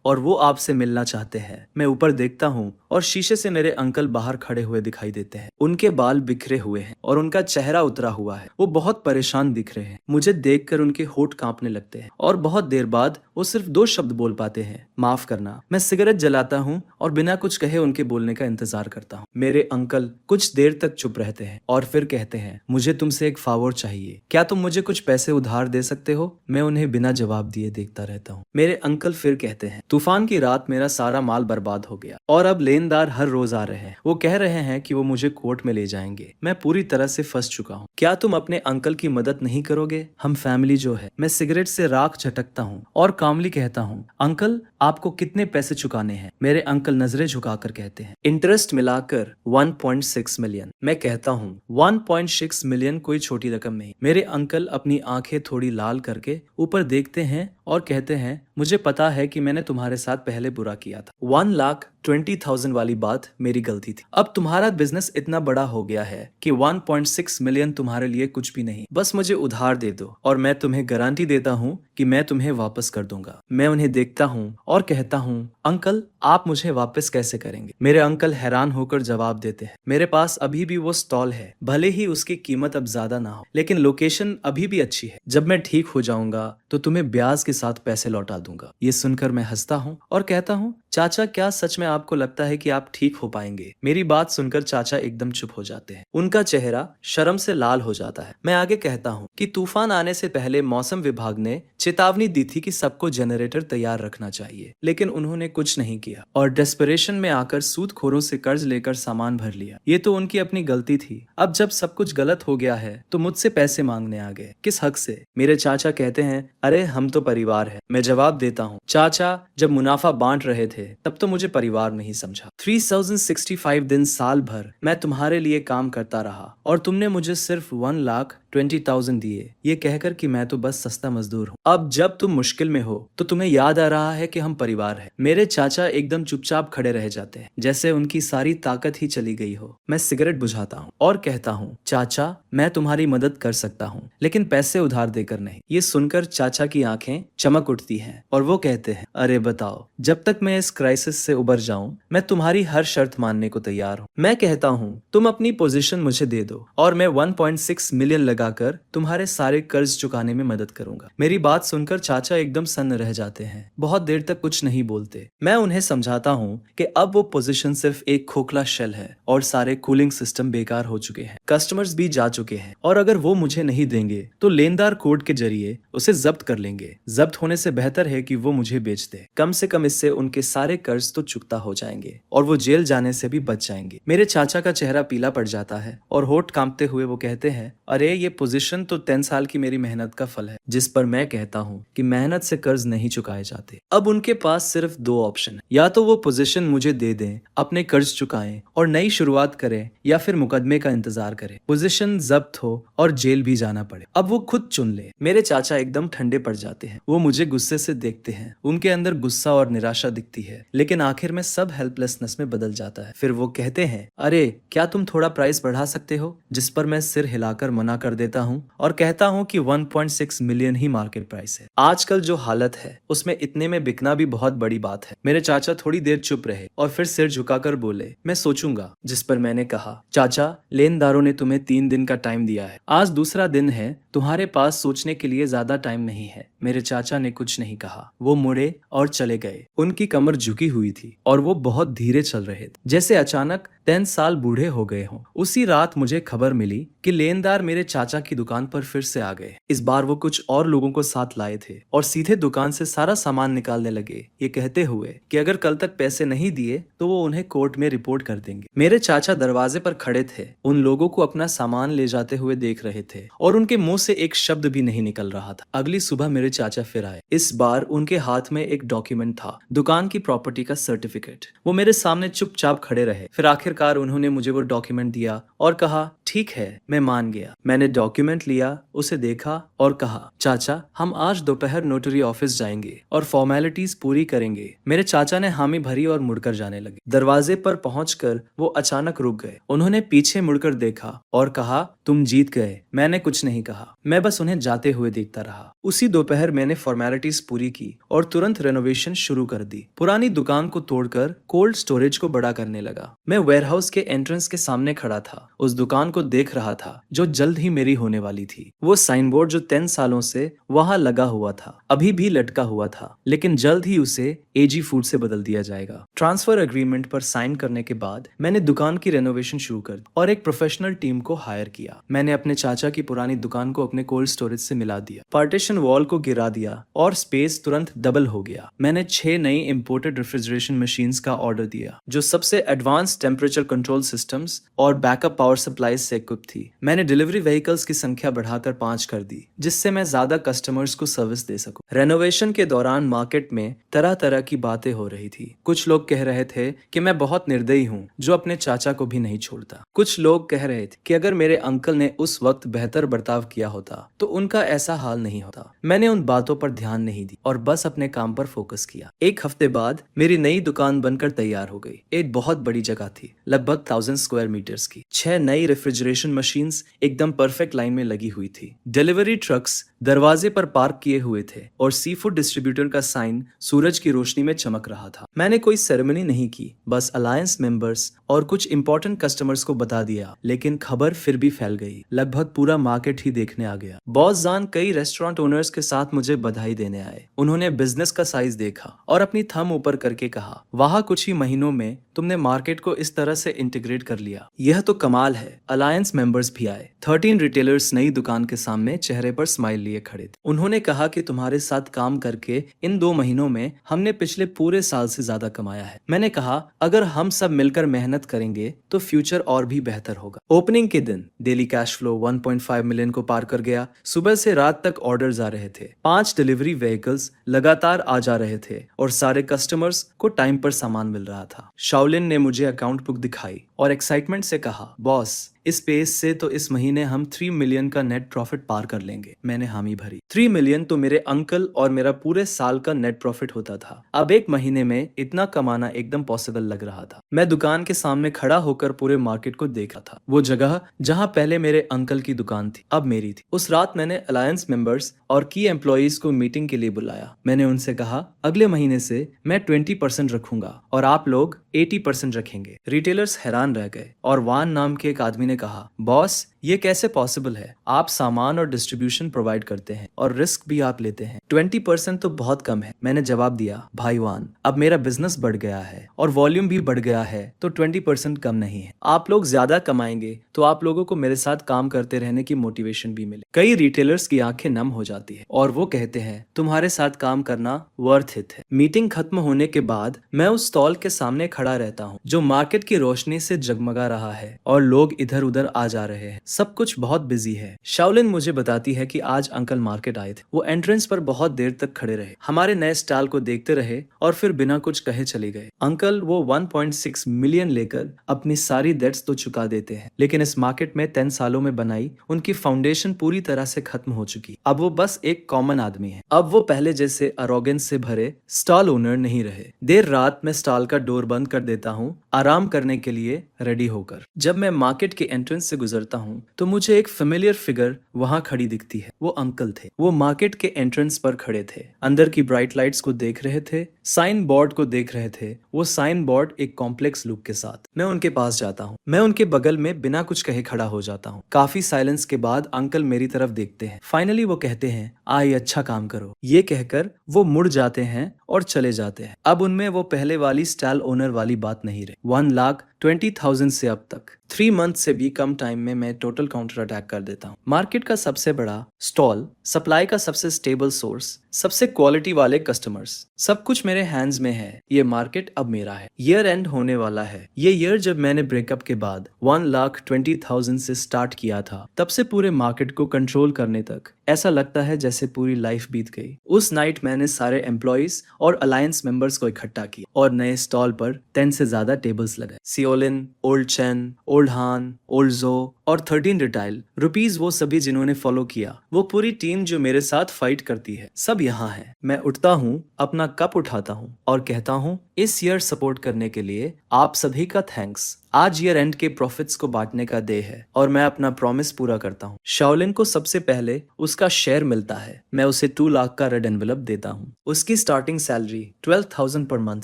और वो आपसे मिलना चाहते हैं। मैं ऊपर देखता हूँ और शीशे से मेरे अंकल बाहर खड़े हुए दिखाई देते हैं। उनके बाल बिखरे हुए हैं और उनका चेहरा उतरा हुआ है। वो बहुत परेशान दिख रहे हैं। मुझे देखकर उनके होंठ कांपने लगते हैं और बहुत देर बाद वो सिर्फ 2 शब्द बोल पाते हैं, माफ करना। मैं सिगरेट जलाता हूँ और बिना कुछ कहे उनके बोलने का इंतजार करता हूँ। मेरे अंकल कुछ देर तक चुप रहते हैं और फिर कहते हैं, मुझे तुमसे एक फेवर चाहिए, क्या तुम मुझे कुछ पैसे उधार दे सकते हो? मैं उन्हें बिना जवाब दिए देखता रहता हूँ। मेरे अंकल फिर कहते हैं, तूफान की रात मेरा सारा माल बर्बाद हो गया और अब लेनदार हर रोज आ रहे हैं। वो कह रहे हैं कि वो मुझे कोर्ट में ले जाएंगे। मैं पूरी तरह से फंस चुका हूँ। क्या तुम अपने अंकल की मदद नहीं करोगे? हम फैमिली जो है। मैं सिगरेट से राख झटकता हूँ और कामली कहता हूँ, अंकल आपको कितने पैसे चुकाने हैं? मेरे अंकल नजरें झुकाकर कहते हैं, इंटरेस्ट मिलाकर 1.6 मिलियन। मैं कहता हूँ 1.6 मिलियन कोई छोटी रकम नहीं। मेरे अंकल अपनी आंखें थोड़ी लाल करके ऊपर देखते हैं और कहते हैं, मुझे पता है कि मैंने तुम्हारे साथ पहले बुरा किया था। 1,20,000 वाली बात मेरी गलती थी। अब तुम्हारा बिजनेस इतना बड़ा हो गया है कि 1.6 मिलियन तुम्हारे लिए कुछ भी नहीं। बस मुझे उधार दे दो और मैं तुम्हें गारंटी देता हूँ कि मैं तुम्हें वापस कर दूंगा। मैं उन्हें देखता हूँ और कहता हूँ, अंकल आप मुझे वापस कैसे करेंगे? मेरे अंकल हैरान होकर जवाब देते हैं, मेरे पास अभी भी वो स्टॉल है, भले ही उसकी कीमत अब ज्यादा ना हो, लेकिन लोकेशन अभी भी अच्छी है। जब मैं ठीक हो जाऊंगा तो तुम्हें ब्याज के साथ पैसे लौटा दूंगा। ये सुनकर मैं हंसता हूँ और कहता हूँ, चाचा, क्या सच में आपको लगता है कि आप ठीक हो पाएंगे? मेरी बात सुनकर चाचा एकदम चुप हो जाते हैं। उनका चेहरा शर्म से लाल हो जाता है। मैं आगे कहता हूँ कि तूफान आने से पहले मौसम विभाग ने चेतावनी दी थी कि सबको जनरेटर तैयार रखना चाहिए, लेकिन उन्होंने कुछ नहीं किया और डेस्परेशन में आकर सूदखोरों से कर्ज लेकर सामान भर लिया। ये तो उनकी अपनी गलती थी। अब जब सब कुछ गलत हो गया है तो मुझसे पैसे मांगने आ गए। किस हक से? मेरे चाचा कहते हैं, अरे हम तो परिवार है। मैं जवाब देता हूँ, चाचा, जब मुनाफा बांट रहे थे तब तो मुझे परिवार नहीं समझा। 3065 दिन साल भर मैं तुम्हारे लिए काम करता रहा और तुमने मुझे सिर्फ 1,20,000 दिए, ये कहकर कि मैं तो बस सस्ता मजदूर हूँ। अब जब तुम मुश्किल में हो तो तुम्हें याद आ रहा है कि हम परिवार हैं। मेरे चाचा एकदम चुपचाप खड़े रह जाते हैं, जैसे उनकी सारी ताकत ही चली गई हो। मैं सिगरेट बुझाता हूँ और कहता हूँ, चाचा, मैं तुम्हारी मदद कर सकता हूँ, लेकिन पैसे उधार देकर नहीं। ये सुनकर चाचा की आंखें चमक उठती हैं और वो कहते हैं, अरे बताओ, जब तक मैं इस क्राइसिस से उबर जाऊं मैं तुम्हारी हर शर्त मानने को तैयार हूँ। मैं कहता हूँ, तुम अपनी पोजीशन मुझे दे दो और मैं 1.6 मिलियन लगाकर तुम्हारे सारे कर्ज चुकाने में मदद करूंगा। मेरी बात सुनकर चाचा एकदम सन्न रह जाते हैं। बहुत देर तक कुछ नहीं बोलते। मैं उन्हें समझाता हूँ कि अब वो पोजीशन सिर्फ एक खोखला शेल है और सारे कूलिंग सिस्टम बेकार हो चुके हैं, कस्टमर्स भी जा चुके हैं और अगर वो मुझे नहीं देंगे तो लेनदार कोर्ट के जरिए उसे जब्त कर लेंगे। जब्त होने से बेहतर है कि वो मुझे बेच दे। कम से कम इससे उनके सारे कर्ज तो चुकता हो जाएंगे और वो जेल जाने से भी बच जाएंगे। मेरे चाचा का चेहरा पीला पड़ जाता है और होठ कांपते हुए वो कहते हैं, अरे ये पोजीशन तो 10 साल की मेरी मेहनत का फल है। जिस पर मैं कहता हूँ कि मेहनत से कर्ज नहीं चुकाए जाते। अब उनके पास सिर्फ दो ऑप्शन है, या तो वो पोजीशन मुझे दे दें, अपने कर्ज चुकाएं और नई शुरुआत करें, या फिर मुकदमे का इंतजार करें, पोजीशन जब्त हो और जेल भी जाना पड़े। अब वो खुद चुन ले। मेरे चाचा एकदम ठंडे पड़ जाते हैं। वो मुझे गुस्से से देखते हैं। उनके अंदर गुस्सा और निराशा दिखती है, लेकिन आखिर में सब हेल्पलेसनेस में बदल जाता है। फिर वो कहते हैं, अरे क्या तुम थोड़ा प्राइस बढ़ा सकते हो? जिस पर मैं सिर हिलाकर मना कर देता हूँ और कहता हूँ कि 1.6 मिलियन ही मार्केट प्राइस है। आजकल जो हालत है उसमें इतने में बिकना भी बहुत बड़ी बात है। मेरे चाचा थोड़ी देर चुप रहे और फिर सिर झुकाकर बोले, मैं सोचूंगा। जिस पर मैंने कहा, चाचा, लेनदारों ने तुम्हें 3 दिन का टाइम दिया है, आज दूसरा दिन है, तुम्हारे पास सोचने के लिए ज्यादा टाइम नहीं है। मेरे चाचा ने कुछ नहीं कहा। वो मुड़े और चले गए। उनकी कमर झुकी हुई थी और वो बहुत धीरे चल रहे थे, जैसे अचानक 10 साल बूढ़े हो गए हों। उसी रात मुझे खबर मिली कि लेनदार मेरे चाचा की दुकान पर फिर से आ गए। इस बार वो कुछ और लोगों को साथ लाए थे और सीधे दुकान से सारा सामान निकालने लगे, ये कहते हुए कि अगर कल तक पैसे नहीं दिए तो वो उन्हें कोर्ट में रिपोर्ट कर देंगे। मेरे चाचा दरवाजे पर खड़े थे, उन लोगों को अपना सामान ले जाते हुए देख रहे थे और उनके मुंह से एक शब्द भी नहीं निकल रहा था। अगली सुबह मेरे चाचा फिर आए। इस बार उनके हाथ में एक डॉक्यूमेंट था, दुकान की प्रॉपर्टी का सर्टिफिकेट। वो मेरे सामने चुपचाप खड़े रहे। फिर आखिरकार उन्होंने मुझे वो डॉक्यूमेंट दिया और कहा, ठीक है, मैं मान गया। मैंने डॉक्यूमेंट लिया, उसे देखा और कहा, चाचा, हम आज दोपहर नोटरी ऑफिस जाएंगे और फॉर्मेलिटीज पूरी करेंगे। मेरे चाचा ने हामी भरी और मुड़कर जाने लगे। दरवाजे पर पहुंचकर वो अचानक रुक गए। उन्होंने पीछे मुड़कर देखा और कहा, तुम जीत गए। मैंने कुछ नहीं कहा, मैं बस उन्हें जाते हुए देखता रहा। उसी दोपहर मैंने फॉर्मेलिटीज पूरी की और तुरंत रेनोवेशन शुरू कर दी। पुरानी दुकान को तोड़कर कोल्ड स्टोरेज को बड़ा करने लगा। मैं वेयरहाउस के एंट्रेंस के सामने खड़ा था, उस दुकान को देख रहा था जो जल्द ही मेरी होने वाली थी। वो साइन बोर्ड जो 10 सालों से वहां लगा हुआ था अभी भी लटका हुआ था, लेकिन जल्द ही उसे एजी फूड से बदल दिया जाएगा। ट्रांसफर एग्रीमेंट पर साइन करने के बाद मैंने दुकान की रेनोवेशन शुरू कर दी और एक प्रोफेशनल टीम को हायर किया। मैंने अपने चाचा की पुरानी दुकान को अपने कोल्ड स्टोरेज से मिला दिया, पार्टीशन वॉल को गिरा दिया और स्पेस तुरंत डबल हो गया। मैंने 6 नई इंपोर्टेड रेफ्रिजरेशन मशीन्स का ऑर्डर दिया जो सबसे एडवांस टेम्परेचर कंट्रोल सिस्टम्स और बैकअप पावर सप्लाई से इक्विप थी। मैंने डिलीवरी व्हीकल्स की संख्या बढ़ाकर 5 कर दी, जिससे मैं ज्यादा कस्टमर्स को सर्विस दे सकूं। रेनोवेशन के दौरान मार्केट में तरह तरह की बातें हो रही थी। कुछ लोग कह रहे थे कि मैं बहुत निर्दयी हूँ जो अपने चाचा को भी नहीं छोड़ता। कुछ लोग कह रहे थे कि अगर मेरे अंकल ने उस वक्त बेहतर बर्ताव किया होता तो उनका ऐसा हाल नहीं होता। मैंने उन बातों पर ध्यान नहीं दी और बस अपने काम पर फोकस किया। एक हफ्ते बाद मेरी नई दुकान बनकर तैयार हो गई। एक बहुत बड़ी जगह थी, लगभग 1000 स्क्वायर मीटर्स की। 6 नई रेफ्रिजरेशन रेफ्रिजरेशन मशीन्स एकदम परफेक्ट लाइन में लगी हुई थी। डिलीवरी ट्रक्स दरवाजे पर पार्क किए हुए थे और सी फूड डिस्ट्रीब्यूटर का साइन सूरज की रोशनी में चमक रहा था। मैंने कोई सेरेमनी नहीं की, बस अलायंस मेंबर्स और कुछ इंपॉर्टेंट कस्टमर्स को बता दिया, लेकिन खबर फिर भी फैल गई। लगभग पूरा मार्केट ही देखने आ गया। बॉस जान कई रेस्टोरेंट ओनर्स के साथ मुझे बधाई देने आए। उन्होंने बिजनेस का साइज देखा और अपनी थंब ऊपर करके कहा, वाह, कुछ ही महीनों में तुमने मार्केट को इस तरह से इंटीग्रेट कर लिया, यह तो कमाल है। अलायंस मेंबर्स भी आए। 13 रिटेलर्स नई दुकान के सामने चेहरे पर स्माइल लिए खड़े थे। उन्होंने कहा कि तुम्हारे साथ काम करके इन 2 महीनों में हमने पिछले पूरे साल से ज्यादा कमाया है। मैंने कहा, अगर हम सब मिलकर मेहनत करेंगे तो फ्यूचर और भी बेहतर होगा। ओपनिंग के दिन डेली कैश फ्लो 1.5 मिलियन को पार कर गया। सुबह से रात तक ऑर्डर्स आ रहे थे। 5 डिलीवरी व्हीकल्स लगातार आ जा रहे थे और सारे कस्टमर्स को टाइम पर सामान मिल रहा था। शाओलिन ने मुझे अकाउंट बुक दिखाई और एक्साइटमेंट से कहा, बॉस, इस पेस से तो इस महीने हम 3 मिलियन का नेट प्रॉफिट पार कर लेंगे। मैंने हामी भरी। 3 मिलियन तो मेरे अंकल और मेरा पूरे साल का नेट प्रॉफिट होता था। अब एक महीने में इतना कमाना एकदम पॉसिबल लग रहा था। मैं दुकान के सामने खड़ा होकर पूरे मार्केट को देख रहा था। वो जगह जहाँ पहले मेरे अंकल की दुकान थी, अब मेरी थी। उस रात मैंने अलायंस मेंबर्स और की एम्प्लॉइज को मीटिंग के लिए बुलाया। मैंने उनसे कहा, अगले महीने से मैं 20% रखूंगा और आप लोग 80% रखेंगे। रिटेलर्स हैरान रह गए और वान नाम के एक आदमी ने कहा, बॉस, ये कैसे पॉसिबल है? आप सामान और डिस्ट्रीब्यूशन प्रोवाइड करते हैं और रिस्क भी आप लेते हैं। 20% तो बहुत कम है। मैंने जवाब दिया, भाई वान, अब मेरा बिजनेस बढ़ गया है और वॉल्यूम भी बढ़ गया है, तो 20% कम नहीं है। आप लोग ज्यादा कमाएंगे तो आप लोगों को मेरे साथ काम करते रहने की मोटिवेशन भी मिले। कई रिटेलर्स की आंखें नम हो जाती है और वो कहते हैं, तुम्हारे साथ काम करना वर्थ इट है। मीटिंग खत्म होने के बाद मैं उस स्टॉल के सामने खड़ा रहता हूँ जो मार्केट की रोशनी से जगमगा रहा है और लोग इधर उधर आ जा रहे हैं। सब कुछ बहुत बिजी है। शाओलिन मुझे बताती है कि आज अंकल मार्केट आए थे। वो एंट्रेंस पर बहुत देर तक खड़े रहे, हमारे नए स्टॉल को देखते रहे और फिर बिना कुछ कहे चले गए। अंकल वो 1.6 मिलियन लेकर अपनी सारी डेट्स तो चुका देते हैं, लेकिन इस मार्केट में 10 सालों में बनाई उनकी फाउंडेशन पूरी तरह से खत्म हो चुकी। अब वो बस एक कॉमन आदमी है। अब वो पहले जैसे अरोगेंस से भरे स्टॉल ओनर नहीं रहे। देर रात में स्टॉल का डोर बंद कर देता हूँ, आराम करने के लिए रेडी होकर। जब मैं मार्केट के एंट्रेंस से गुजरता हूँ तो मुझे एक फेमिलियर फिगर वहाँ खड़ी दिखती है। वो अंकल थे। वो मार्केट के एंट्रेंस पर खड़े थे, अंदर की ब्राइट लाइट्स को देख रहे थे, साइन बोर्ड को देख रहे थे। वो साइन बोर्ड एक कॉम्प्लेक्स लुक के साथ। मैं उनके पास जाता हूँ। मैं उनके बगल में बिना कुछ कहे खड़ा हो जाता हूँ। काफी साइलेंस के बाद अंकल मेरी तरफ देखते हैं। फाइनली वो कहते हैं, आई, अच्छा काम करो। ये कहकर वो मुड़ जाते हैं और चले जाते हैं। अब उनमें वो पहले वाली स्टॉल ओनर वाली बात नहीं रही। 1,20,000 से अब तक 3 मंथ से भी कम टाइम में मैं टोटल काउंटर अटैक कर देता हूँ। मार्केट का सबसे बड़ा स्टॉल, सप्लाई का सबसे स्टेबल सोर्स, सबसे क्वालिटी वाले कस्टमर्स, सब कुछ मेरे हैंड्स में है। ये मार्केट अब मेरा है। ईयर एंड होने वाला है। ये ईयर जब मैंने ब्रेकअप के बाद 1,20,000 से स्टार्ट किया था, तब से पूरे मार्केट को कंट्रोल करने तक ऐसा लगता है जैसे पूरी लाइफ बीत गई। उस नाइट मैंने सारे एम्प्लॉइज और अलायंस मेंबर्स को इकट्ठा किया और नए स्टॉल पर 10 से ज्यादा टेबल्स लगाए। सियोलिन, ओल्ड चेन, ओल्ड हान, ओल्ड जो और 13 रिटाइल रुपीज, वो सभी जिन्होंने फॉलो किया, वो पूरी टीम जो मेरे साथ फाइट करती है, सब यहाँ है। मैं उठता हूँ, अपना कप उठाता हूँ और कहता हूँ, इस ईयर सपोर्ट करने के लिए आप सभी का थैंक्स। आज ईयर एंड के प्रॉफिट्स को बांटने का डे है और मैं अपना प्रॉमिस पूरा करता हूँ। शाओलिन को सबसे पहले उसका शेयर मिलता है। मैं उसे 2 लाख का रेड एनवेलप देता हूँ। उसकी स्टार्टिंग सैलरी 12,000 पर मंथ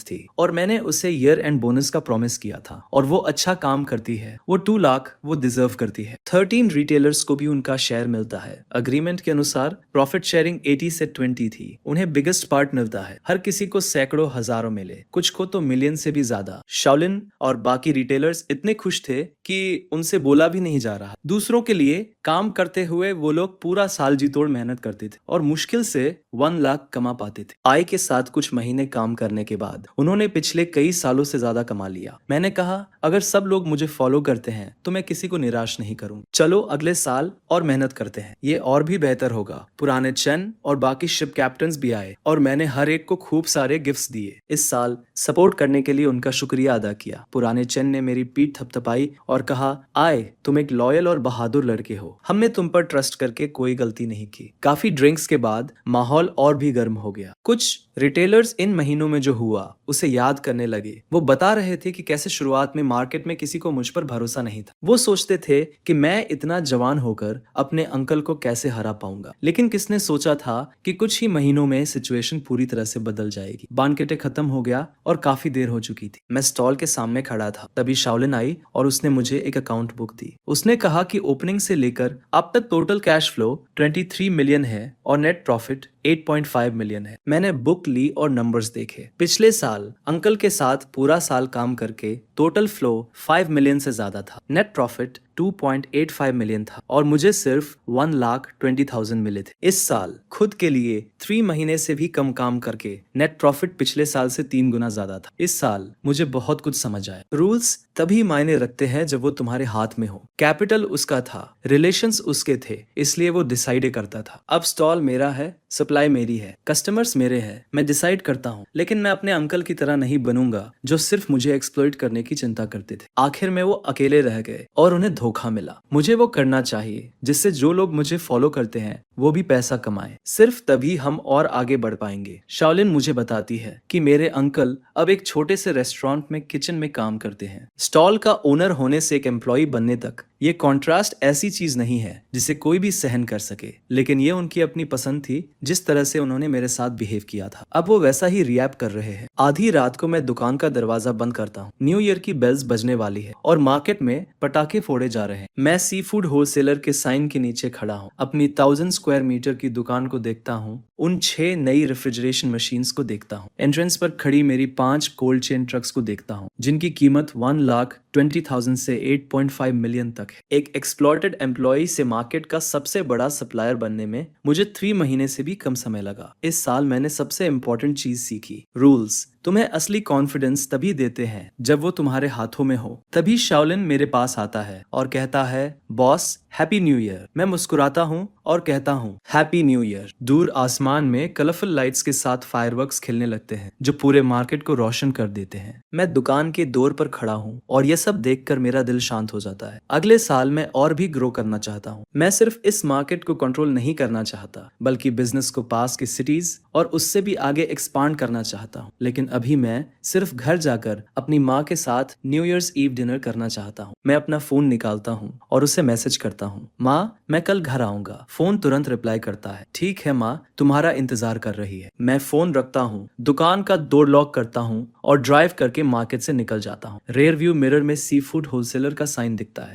थी और मैंने उसे ईयर एंड बोनस का प्रॉमिस किया था और वो अच्छा काम करती है। वो 2 लाख वो डिजर्व करती है। 13 रिटेलर्स को भी उनका शेयर मिलता है। अग्रीमेंट के अनुसार प्रॉफिट शेयरिंग 80 से 20 थी। उन्हें बिगेस्ट पार्ट मिलता है। हर किसी को सैकड़ों हजारों मिले, कुछ को तो मिलियन से भी ज्यादा। शाओलिन और बाकी रिटेलर्स इतने खुश थे कि उनसे बोला भी नहीं जा रहा। दूसरों के लिए काम करते हुए वो लोग पूरा साल जी तोड़ मेहनत करते थे और मुश्किल से 1 लाख कमा पाते थे। आय के साथ कुछ महीने काम करने के बाद उन्होंने पिछले कई सालों से ज्यादा कमा लिया। मैंने कहा, अगर सब लोग मुझे फॉलो करते हैं तो मैं किसी को निराश नहीं करूँ। चलो अगले साल और मेहनत करते हैं, ये और भी बेहतर होगा। पुराने चेन और बाकी शिप कैप्टन्स भी आए और मैंने हर एक को खूब सारे गिफ्ट्स दिए। इस साल सपोर्ट करने के लिए उनका शुक्रिया अदा किया। पुराने चेन ने मेरी पीठ थपथपाई और कहा, आए, तुम एक लॉयल और बहादुर लड़के हो। हमने तुम पर ट्रस्ट करके कोई गलती नहीं की। काफी ड्रिंक्स के बाद माहौल और भी गर्म हो गया। कुछ रिटेलर्स इन महीनों में जो हुआ उसे याद करने लगे। वो बता रहे थे कि कैसे शुरुआत में मार्केट में किसी को मुझ पर भरोसा नहीं था। वो सोचते थे कि मैं इतना जवान होकर अपने अंकल को कैसे हरा पाऊंगा, लेकिन किसने सोचा था कि कुछ ही महीनों में सिचुएशन पूरी तरह से बदल जाएगी। बानकेटे खत्म हो गया और काफी देर हो चुकी थी। मैं स्टॉल के सामने खड़ा था, तभी शाओलिन आई और उसने मुझे एक अकाउंट बुक दी। उसने कहा कि ओपनिंग से लेकर अब तक टोटल कैश फ्लो 23 मिलियन है और नेट प्रॉफिट 8.5 मिलियन है। मैंने बुक ली और नंबर्स देखे। पिछले साल अंकल के साथ पूरा साल काम करके टोटल फ्लो 5 मिलियन से ज्यादा था। नेट प्रॉफिट 2.85 मिलियन था और मुझे सिर्फ 1,20,000 मिले थे। इस साल खुद के लिए 3 महीने से भी कम काम करके नेट प्रॉफिट पिछले साल से 3 गुना ज्यादा था। इस साल मुझे बहुत कुछ समझ आया। रूल्स तभी मायने रखते हैं जब वो तुम्हारे हाथ में हो। कैपिटल उसका था, रिलेशंस उसके थे, इसलिए वो डिसाइड करता था। अब स्टॉल मेरा है, सप्लाई मेरी है, कस्टमर्स मेरे हैं, मैं डिसाइड करता हूँ। लेकिन मैं अपने अंकल की तरह नहीं बनूंगा जो सिर्फ मुझे एक्सप्लॉइट करने की चिंता करते थे। आखिर में वो अकेले रह गए और उन्हें धोखा मिला। मुझे वो करना चाहिए जिससे जो लोग मुझे फॉलो करते हैं वो भी पैसा कमाए। सिर्फ तभी हम और आगे बढ़ पाएंगे। शाओलिन मुझे बताती है कि मेरे अंकल अब एक छोटे से रेस्टोरेंट में किचन में काम करते हैं। स्टॉल का ओनर होने से एक एम्प्लॉय बनने तक ये कॉन्ट्रास्ट ऐसी चीज नहीं है जिसे कोई भी सहन कर सके, लेकिन ये उनकी अपनी पसंद थी जिस तरह से उन्होंने मेरे साथ बिहेव किया था। अब वो वैसा ही रिएक्ट कर रहे हैं। आधी रात को मैं दुकान का दरवाजा बंद करता हूँ। न्यू ईयर की बेल्स बजने वाली है और मार्केट में पटाखे फोड़े जा रहे हैं। मैं सी फूड होलसेलर के साइन के नीचे खड़ा हूँ। अपनी 1000 स्क्वायर मीटर की दुकान को देखता हूँ। उन 6 नई रेफ्रिजरेशन मशीन्स को देखता हूँ। एंट्रेंस पर खड़ी मेरी 5 कोल्ड चेन ट्रक्स को देखता हूँ जिनकी कीमत 1,20,000 से 8.5 मिलियन तक है। एक एक्सप्लॉयटेड एम्प्लॉय से मार्केट का सबसे बड़ा सप्लायर बनने में मुझे 3 महीने से भी कम समय लगा। इस साल मैंने सबसे इम्पोर्टेंट चीज सीखी, रूल्स तुम्हें असली कॉन्फिडेंस तभी देते हैं जब वो तुम्हारे हाथों में हो। तभी शाओलिन मेरे पास आता है और कहता है, बॉस हैप्पी न्यू ईयर। मैं मुस्कुराता हूँ और कहता हूँ, हैप्पी न्यू ईयर। दूर आसमान में कलरफुल लाइट्स के साथ फायरवर्क्स खिलने लगते हैं जो पूरे मार्केट को रोशन कर देते हैं। मैं दुकान के डोर पर खड़ा हूँ और ये सब देखकर मेरा दिल शांत हो जाता है। अगले साल मैं और भी ग्रो करना चाहता हूँ। मैं सिर्फ इस मार्केट को कंट्रोल नहीं करना चाहता, बल्कि बिजनेस को पास की सिटीज और उससे भी आगे एक्सपांड करना चाहता हूँ। लेकिन अभी मैं सिर्फ घर जाकर अपनी माँ के साथ न्यू ईयर्स ईव डिनर करना चाहता हूँ। मैं अपना फोन निकालता हूँ और उसे मैसेज करता हूँ, माँ मैं कल घर आऊंगा। फोन तुरंत रिप्लाई करता है, ठीक है माँ, तुम्हारा इंतजार कर रही है। मैं फोन रखता हूँ, दुकान का डोर लॉक करता हूँ और ड्राइव करके मार्केट से निकल जाता हूँ। रेयर व्यू मिरर में सी फूड होलसेलर का साइन दिखता है।